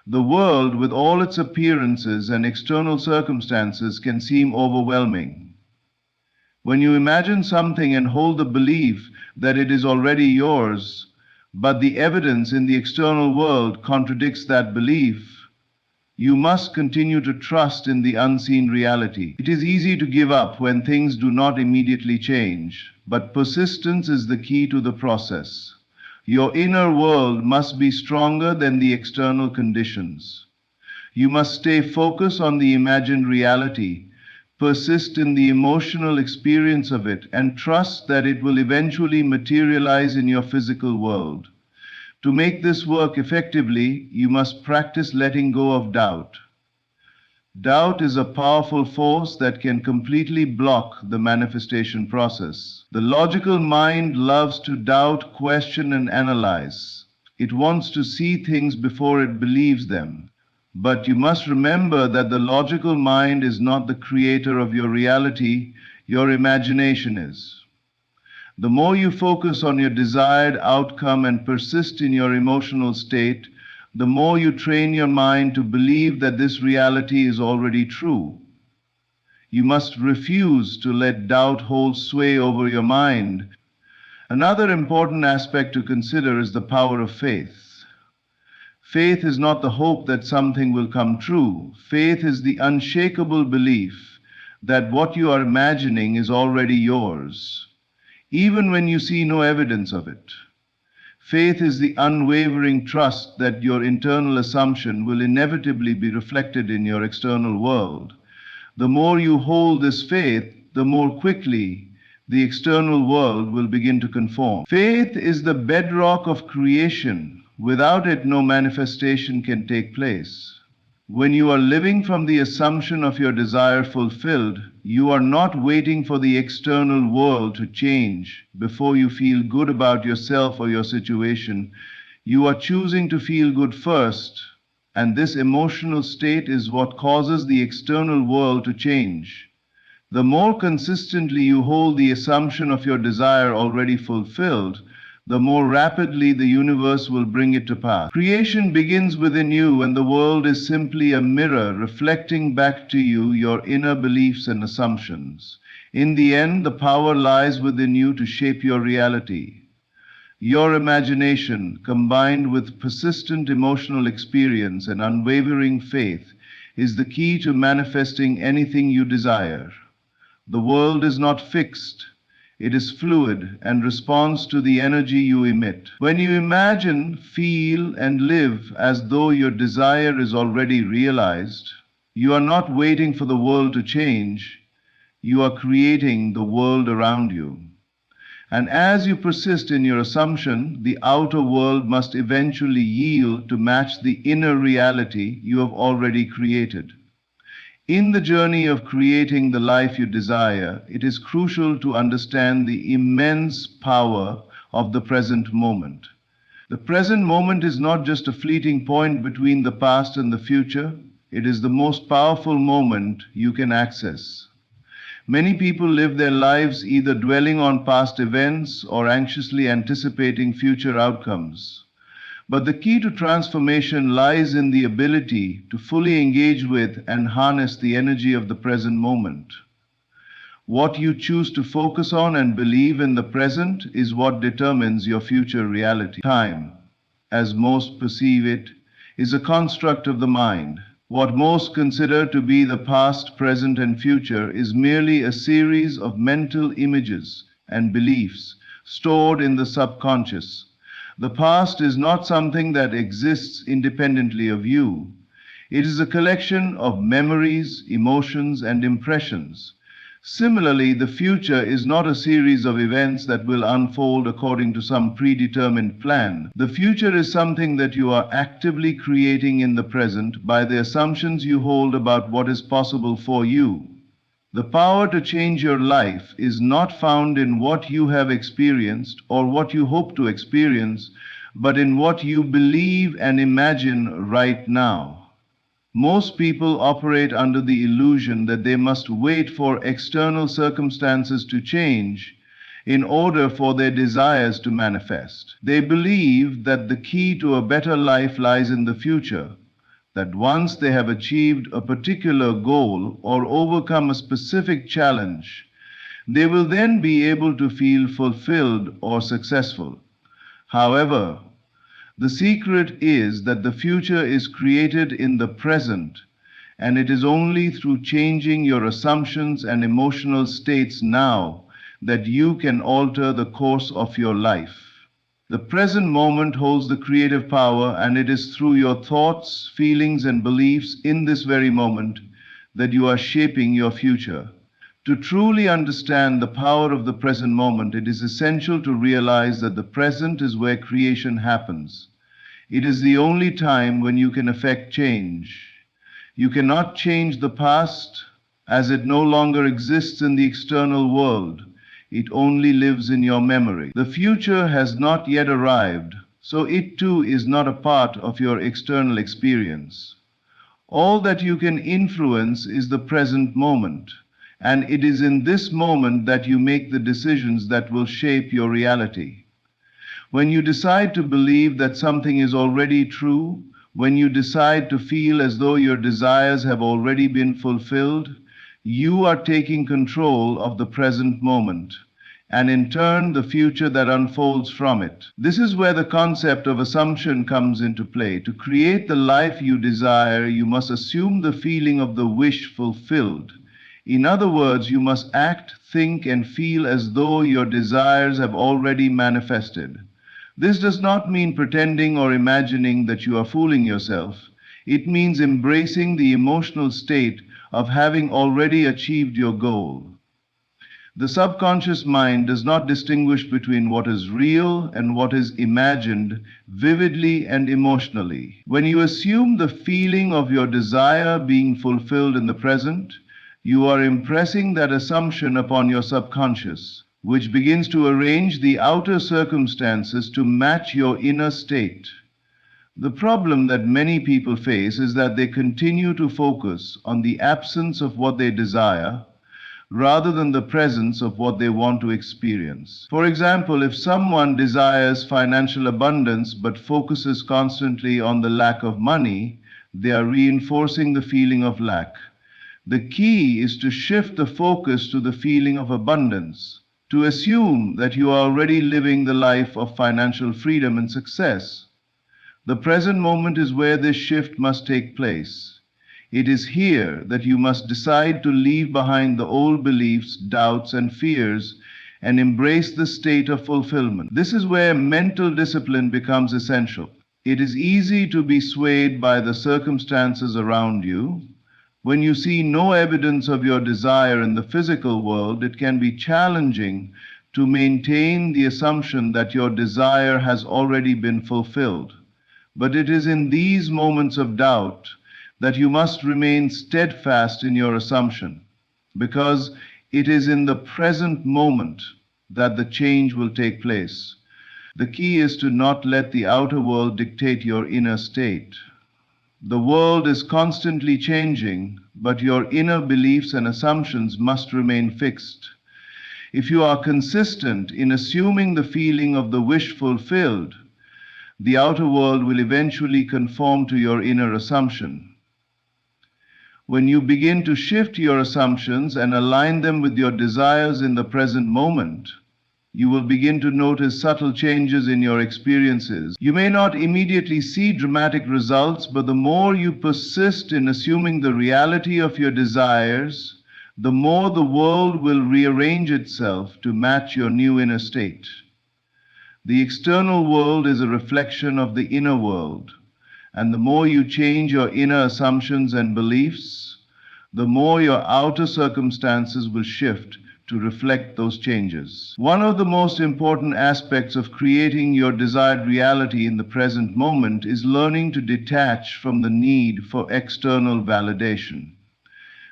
The world, with all its appearances and external circumstances, can seem overwhelming. When you imagine something and hold the belief that it is already yours, but the evidence in the external world contradicts that belief, you must continue to trust in the unseen reality. It is easy to give up when things do not immediately change, but persistence is the key to the process. Your inner world must be stronger than the external conditions. You must stay focused on the imagined reality, persist in the emotional experience of it, and trust that it will eventually materialize in your physical world. To make this work effectively, you must practice letting go of doubt. Doubt is a powerful force that can completely block the manifestation process. The logical mind loves to doubt, question, and analyze. It wants to see things before it believes them. But you must remember that the logical mind is not the creator of your reality, your imagination is. The more you focus on your desired outcome and persist in your emotional state, the more you train your mind to believe that this reality is already true. You must refuse to let doubt hold sway over your mind. Another important aspect to consider is the power of faith. Faith is not the hope that something will come true. Faith is the unshakable belief that what you are imagining is already yours, even when you see no evidence of it. Faith is the unwavering trust that your internal assumption will inevitably be reflected in your external world. The more you hold this faith, the more quickly the external world will begin to conform. Faith is the bedrock of creation. Without it, no manifestation can take place. When you are living from the assumption of your desire fulfilled, you are not waiting for the external world to change before you feel good about yourself or your situation. You are choosing to feel good first, and this emotional state is what causes the external world to change. The more consistently you hold the assumption of your desire already fulfilled, the more rapidly the universe will bring it to pass. Creation begins within you, and the world is simply a mirror reflecting back to you your inner beliefs and assumptions. In the end, the power lies within you to shape your reality. Your imagination, combined with persistent emotional experience and unwavering faith, is the key to manifesting anything you desire. The world is not fixed. It is fluid and responds to the energy you emit. When you imagine, feel, and live as though your desire is already realized, you are not waiting for the world to change. You are creating the world around you. And as you persist in your assumption, the outer world must eventually yield to match the inner reality you have already created. In the journey of creating the life you desire, it is crucial to understand the immense power of the present moment. The present moment is not just a fleeting point between the past and the future, it is the most powerful moment you can access. Many people live their lives either dwelling on past events or anxiously anticipating future outcomes. But the key to transformation lies in the ability to fully engage with and harness the energy of the present moment. What you choose to focus on and believe in the present is what determines your future reality. Time, as most perceive it, is a construct of the mind. What most consider to be the past, present, and future is merely a series of mental images and beliefs stored in the subconscious. The past is not something that exists independently of you. It is a collection of memories, emotions, and impressions. Similarly, the future is not a series of events that will unfold according to some predetermined plan. The future is something that you are actively creating in the present by the assumptions you hold about what is possible for you. The power to change your life is not found in what you have experienced or what you hope to experience, but in what you believe and imagine right now. Most people operate under the illusion that they must wait for external circumstances to change in order for their desires to manifest. They believe that the key to a better life lies in the future, that once they have achieved a particular goal or overcome a specific challenge, they will then be able to feel fulfilled or successful. However, the secret is that the future is created in the present, and it is only through changing your assumptions and emotional states now that you can alter the course of your life. The present moment holds the creative power, and it is through your thoughts, feelings, and beliefs in this very moment that you are shaping your future. To truly understand the power of the present moment, it is essential to realize that the present is where creation happens. It is the only time when you can effect change. You cannot change the past, as it no longer exists in the external world. It only lives in your memory. The future has not yet arrived, so it too is not a part of your external experience. All that you can influence is the present moment, and it is in this moment that you make the decisions that will shape your reality. When you decide to believe that something is already true, when you decide to feel as though your desires have already been fulfilled, you are taking control of the present moment, and in turn the future that unfolds from it. This is where the concept of assumption comes into play. To create the life you desire, you must assume the feeling of the wish fulfilled. In other words, you must act, think, and feel as though your desires have already manifested. This does not mean pretending or imagining that you are fooling yourself. It means embracing the emotional state of having already achieved your goal. The subconscious mind does not distinguish between what is real and what is imagined vividly and emotionally. When you assume the feeling of your desire being fulfilled in the present, you are impressing that assumption upon your subconscious, which begins to arrange the outer circumstances to match your inner state. The problem that many people face is that they continue to focus on the absence of what they desire rather than the presence of what they want to experience. For example, if someone desires financial abundance but focuses constantly on the lack of money, they are reinforcing the feeling of lack. The key is to shift the focus to the feeling of abundance, to assume that you are already living the life of financial freedom and success. The present moment is where this shift must take place. It is here that you must decide to leave behind the old beliefs, doubts, and fears and embrace the state of fulfillment. This is where mental discipline becomes essential. It is easy to be swayed by the circumstances around you. When you see no evidence of your desire in the physical world, it can be challenging to maintain the assumption that your desire has already been fulfilled. But it is in these moments of doubt that you must remain steadfast in your assumption, because it is in the present moment that the change will take place. The key is to not let the outer world dictate your inner state. The world is constantly changing, but your inner beliefs and assumptions must remain fixed. If you are consistent in assuming the feeling of the wish fulfilled, the outer world will eventually conform to your inner assumption. When you begin to shift your assumptions and align them with your desires in the present moment, you will begin to notice subtle changes in your experiences. You may not immediately see dramatic results, but the more you persist in assuming the reality of your desires, the more the world will rearrange itself to match your new inner state. The external world is a reflection of the inner world, and the more you change your inner assumptions and beliefs, the more your outer circumstances will shift to reflect those changes. One of the most important aspects of creating your desired reality in the present moment is learning to detach from the need for external validation.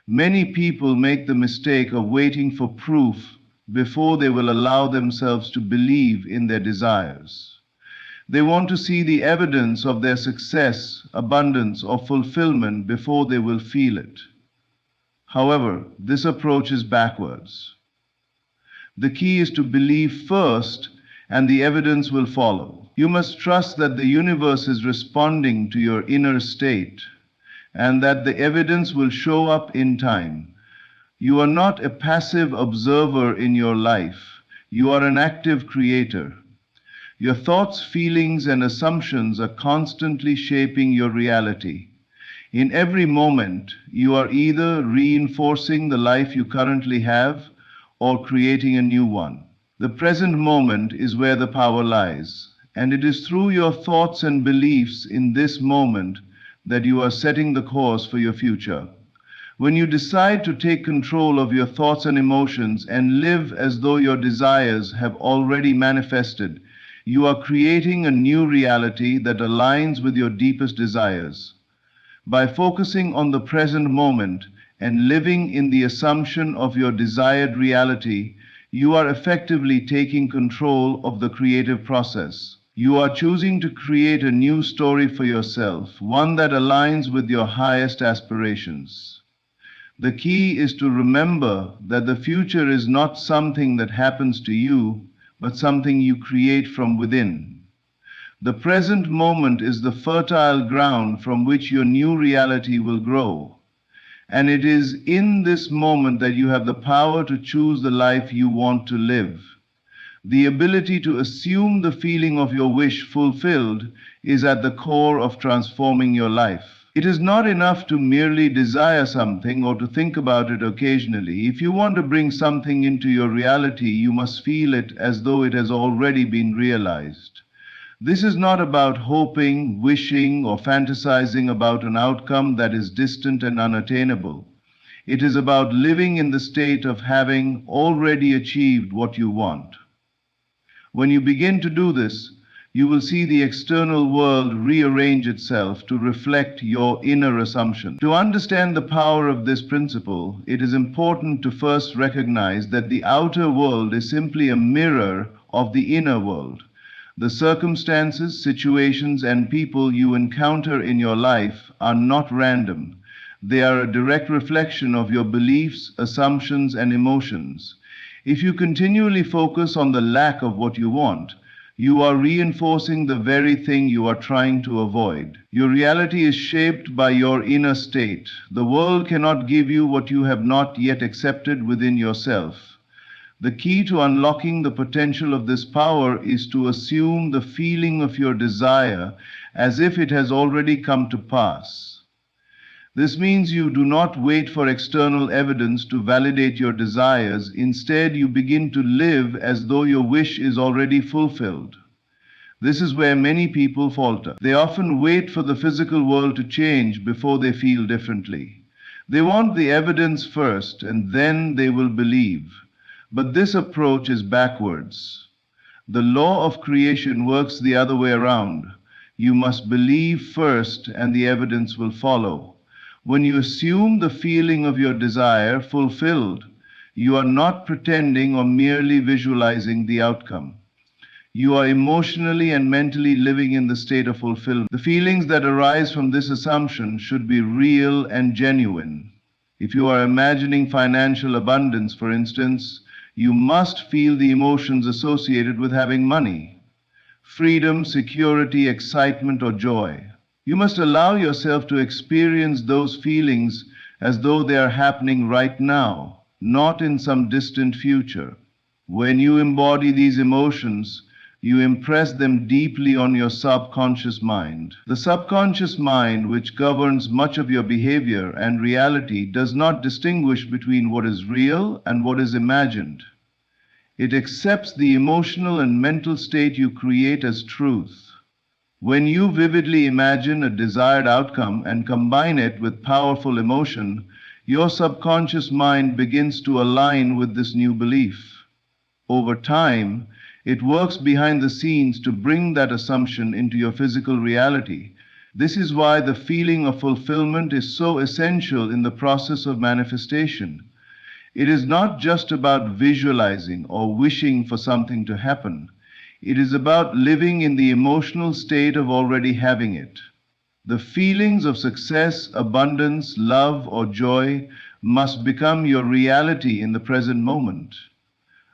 Many people make the mistake of waiting for proof before they will allow themselves to believe in their desires. They want to see the evidence of their success, abundance, or fulfillment before they will feel it. However, this approach is backwards. The key is to believe first, and the evidence will follow. You must trust that the universe is responding to your inner state, and that the evidence will show up in time. You are not a passive observer in your life. You are an active creator. Your thoughts, feelings, and assumptions are constantly shaping your reality. In every moment, you are either reinforcing the life you currently have or creating a new one. The present moment is where the power lies, and it is through your thoughts and beliefs in this moment that you are setting the course for your future. When you decide to take control of your thoughts and emotions and live as though your desires have already manifested, you are creating a new reality that aligns with your deepest desires. By focusing on the present moment and living in the assumption of your desired reality, you are effectively taking control of the creative process. You are choosing to create a new story for yourself, one that aligns with your highest aspirations. The key is to remember that the future is not something that happens to you, but something you create from within. The present moment is the fertile ground from which your new reality will grow. And it is in this moment that you have the power to choose the life you want to live. The ability to assume the feeling of your wish fulfilled is at the core of transforming your life. It is not enough to merely desire something or to think about it occasionally. If you want to bring something into your reality, you must feel it as though it has already been realized. This is not about hoping, wishing, or fantasizing about an outcome that is distant and unattainable. It is about living in the state of having already achieved what you want. When you begin to do this, you will see the external world rearrange itself to reflect your inner assumption. To understand the power of this principle, it is important to first recognize that the outer world is simply a mirror of the inner world. The circumstances, situations, and people you encounter in your life are not random. They are a direct reflection of your beliefs, assumptions, and emotions. If you continually focus on the lack of what you want, you are reinforcing the very thing you are trying to avoid. Your reality is shaped by your inner state. The world cannot give you what you have not yet accepted within yourself. The key to unlocking the potential of this power is to assume the feeling of your desire as if it has already come to pass. This means you do not wait for external evidence to validate your desires. Instead, you begin to live as though your wish is already fulfilled. This is where many people falter. They often wait for the physical world to change before they feel differently. They want the evidence first, and then they will believe. But this approach is backwards. The law of creation works the other way around. You must believe first, and the evidence will follow. When you assume the feeling of your desire fulfilled, you are not pretending or merely visualizing the outcome. You are emotionally and mentally living in the state of fulfillment. The feelings that arise from this assumption should be real and genuine. If you are imagining financial abundance, for instance, you must feel the emotions associated with having money: freedom, security, excitement, or joy. You must allow yourself to experience those feelings as though they are happening right now, not in some distant future. When you embody these emotions, you impress them deeply on your subconscious mind. The subconscious mind, which governs much of your behavior and reality, does not distinguish between what is real and what is imagined. It accepts the emotional and mental state you create as truth. When you vividly imagine a desired outcome and combine it with powerful emotion, your subconscious mind begins to align with this new belief. Over time, it works behind the scenes to bring that assumption into your physical reality. This is why the feeling of fulfillment is so essential in the process of manifestation. It is not just about visualizing or wishing for something to happen. It is about living in the emotional state of already having it. The feelings of success, abundance, love, or joy must become your reality in the present moment.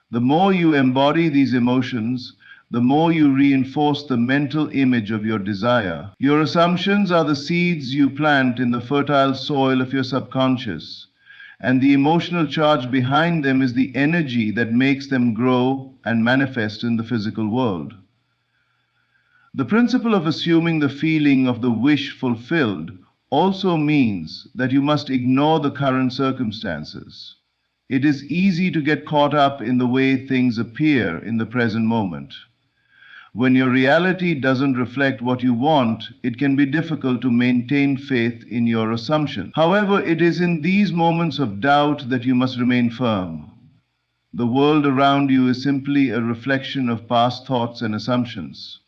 The more you embody these emotions, the more you reinforce the mental image of your desire. Your assumptions are the seeds you plant in the fertile soil of your subconscious, and the emotional charge behind them is the energy that makes them grow and manifest in the physical world. The principle of assuming the feeling of the wish fulfilled also means that you must ignore the current circumstances. It is easy to get caught up in the way things appear in the present moment. When your reality doesn't reflect what you want, it can be difficult to maintain faith in your assumption. However, it is in these moments of doubt that you must remain firm. The world around you is simply a reflection of past thoughts and assumptions.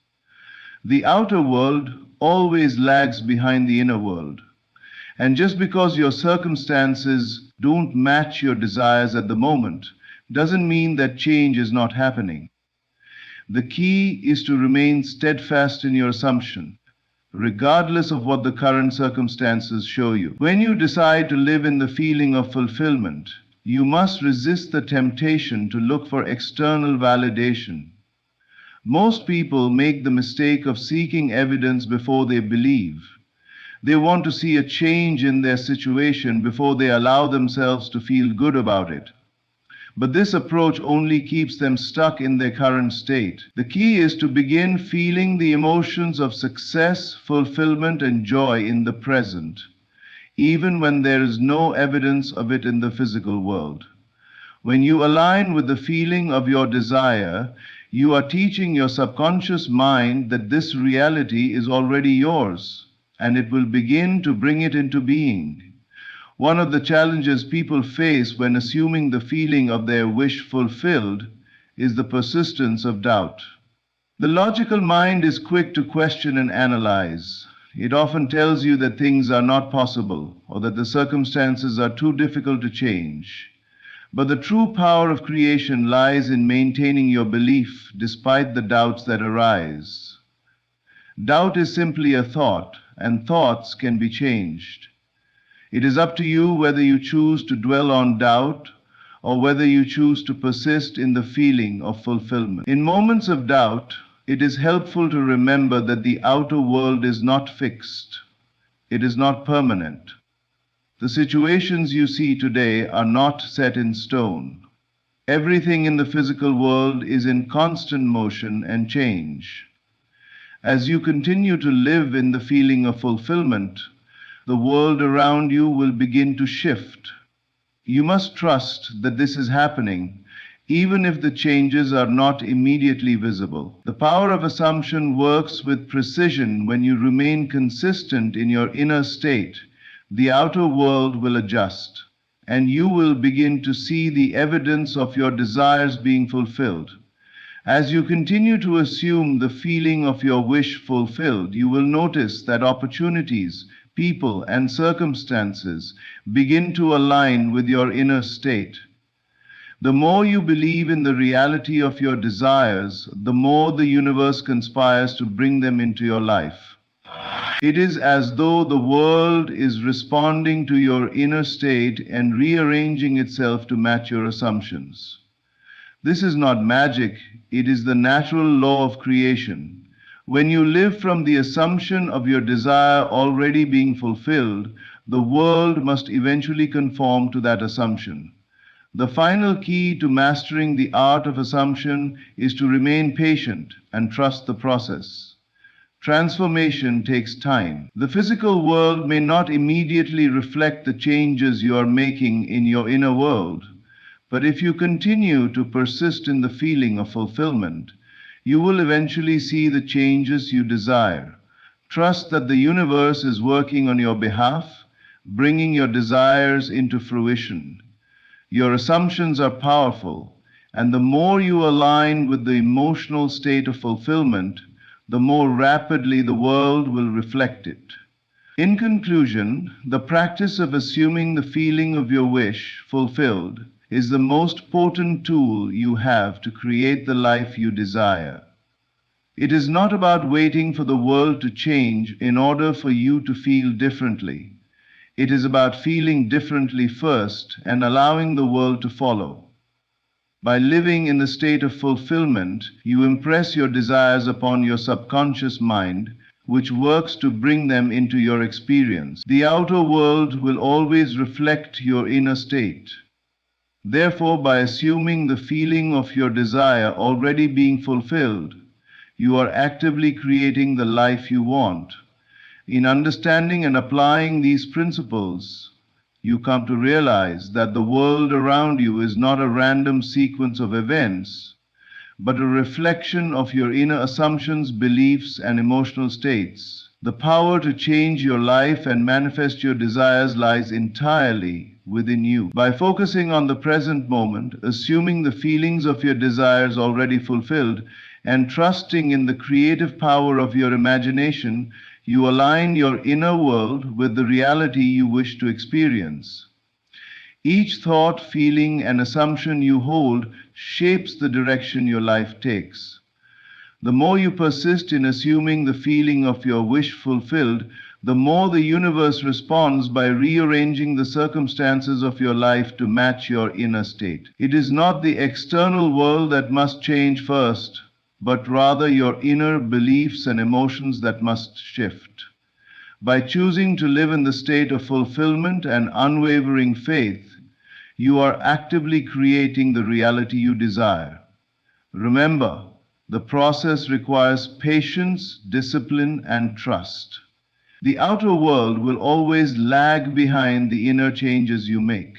The outer world always lags behind the inner world. And just because your circumstances don't match your desires at the moment doesn't mean that change is not happening. The key is to remain steadfast in your assumption, regardless of what the current circumstances show you. When you decide to live in the feeling of fulfillment, you must resist the temptation to look for external validation. Most people make the mistake of seeking evidence before they believe. They want to see a change in their situation before they allow themselves to feel good about it. But this approach only keeps them stuck in their current state. The key is to begin feeling the emotions of success, fulfillment, and joy in the present, even when there is no evidence of it in the physical world. When you align with the feeling of your desire, you are teaching your subconscious mind that this reality is already yours, and it will begin to bring it into being. One of the challenges people face when assuming the feeling of their wish fulfilled is the persistence of doubt. The logical mind is quick to question and analyze. It often tells you that things are not possible or that the circumstances are too difficult to change. But the true power of creation lies in maintaining your belief despite the doubts that arise. Doubt is simply a thought, and thoughts can be changed. It is up to you whether you choose to dwell on doubt or whether you choose to persist in the feeling of fulfillment. In moments of doubt, it is helpful to remember that the outer world is not fixed. It is not permanent. The situations you see today are not set in stone. Everything in the physical world is in constant motion and change. As you continue to live in the feeling of fulfillment, the world around you will begin to shift. You must trust that this is happening, even if the changes are not immediately visible. The power of assumption works with precision when you remain consistent in your inner state. The outer world will adjust, and you will begin to see the evidence of your desires being fulfilled. As you continue to assume the feeling of your wish fulfilled, you will notice that opportunities, people, and circumstances begin to align with your inner state. The more you believe in the reality of your desires, the more the universe conspires to bring them into your life. It is as though the world is responding to your inner state and rearranging itself to match your assumptions. This is not magic, it is the natural law of creation. When you live from the assumption of your desire already being fulfilled, the world must eventually conform to that assumption. The final key to mastering the art of assumption is to remain patient and trust the process. Transformation takes time. The physical world may not immediately reflect the changes you are making in your inner world, but if you continue to persist in the feeling of fulfillment, you will eventually see the changes you desire. Trust that the universe is working on your behalf, bringing your desires into fruition. Your assumptions are powerful, and the more you align with the emotional state of fulfillment, the more rapidly the world will reflect it. In conclusion, the practice of assuming the feeling of your wish fulfilled is the most potent tool you have to create the life you desire. It is not about waiting for the world to change in order for you to feel differently. It is about feeling differently first and allowing the world to follow. By living in the state of fulfillment, you impress your desires upon your subconscious mind, which works to bring them into your experience. The outer world will always reflect your inner state. Therefore, by assuming the feeling of your desire already being fulfilled, you are actively creating the life you want. In understanding and applying these principles, you come to realize that the world around you is not a random sequence of events, but a reflection of your inner assumptions, beliefs, and emotional states. The power to change your life and manifest your desires lies entirely within you. By focusing on the present moment, assuming the feelings of your desires already fulfilled, and trusting in the creative power of your imagination, you align your inner world with the reality you wish to experience. Each thought, feeling, and assumption you hold shapes the direction your life takes. The more you persist in assuming the feeling of your wish fulfilled, the more the universe responds by rearranging the circumstances of your life to match your inner state. It is not the external world that must change first, but rather your inner beliefs and emotions that must shift. By choosing to live in the state of fulfillment and unwavering faith, you are actively creating the reality you desire. Remember, the process requires patience, discipline, and trust. The outer world will always lag behind the inner changes you make.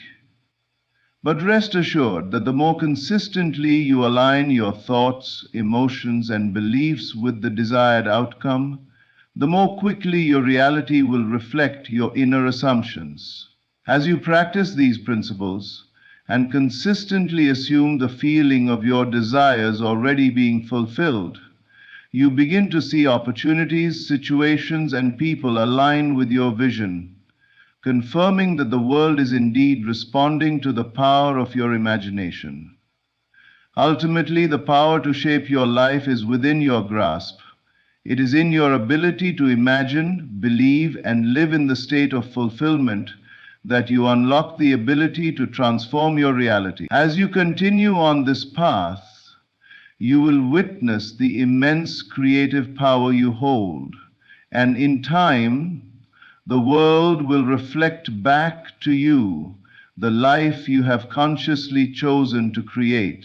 But rest assured that the more consistently you align your thoughts, emotions, and beliefs with the desired outcome, the more quickly your reality will reflect your inner assumptions. As you practice these principles and consistently assume the feeling of your desires already being fulfilled, you begin to see opportunities, situations, and people align with your vision, confirming that the world is indeed responding to the power of your imagination. Ultimately, the power to shape your life is within your grasp. It is in your ability to imagine, believe, and live in the state of fulfillment that you unlock the ability to transform your reality. As you continue on this path, you will witness the immense creative power you hold, and in time, the world will reflect back to you the life you have consciously chosen to create.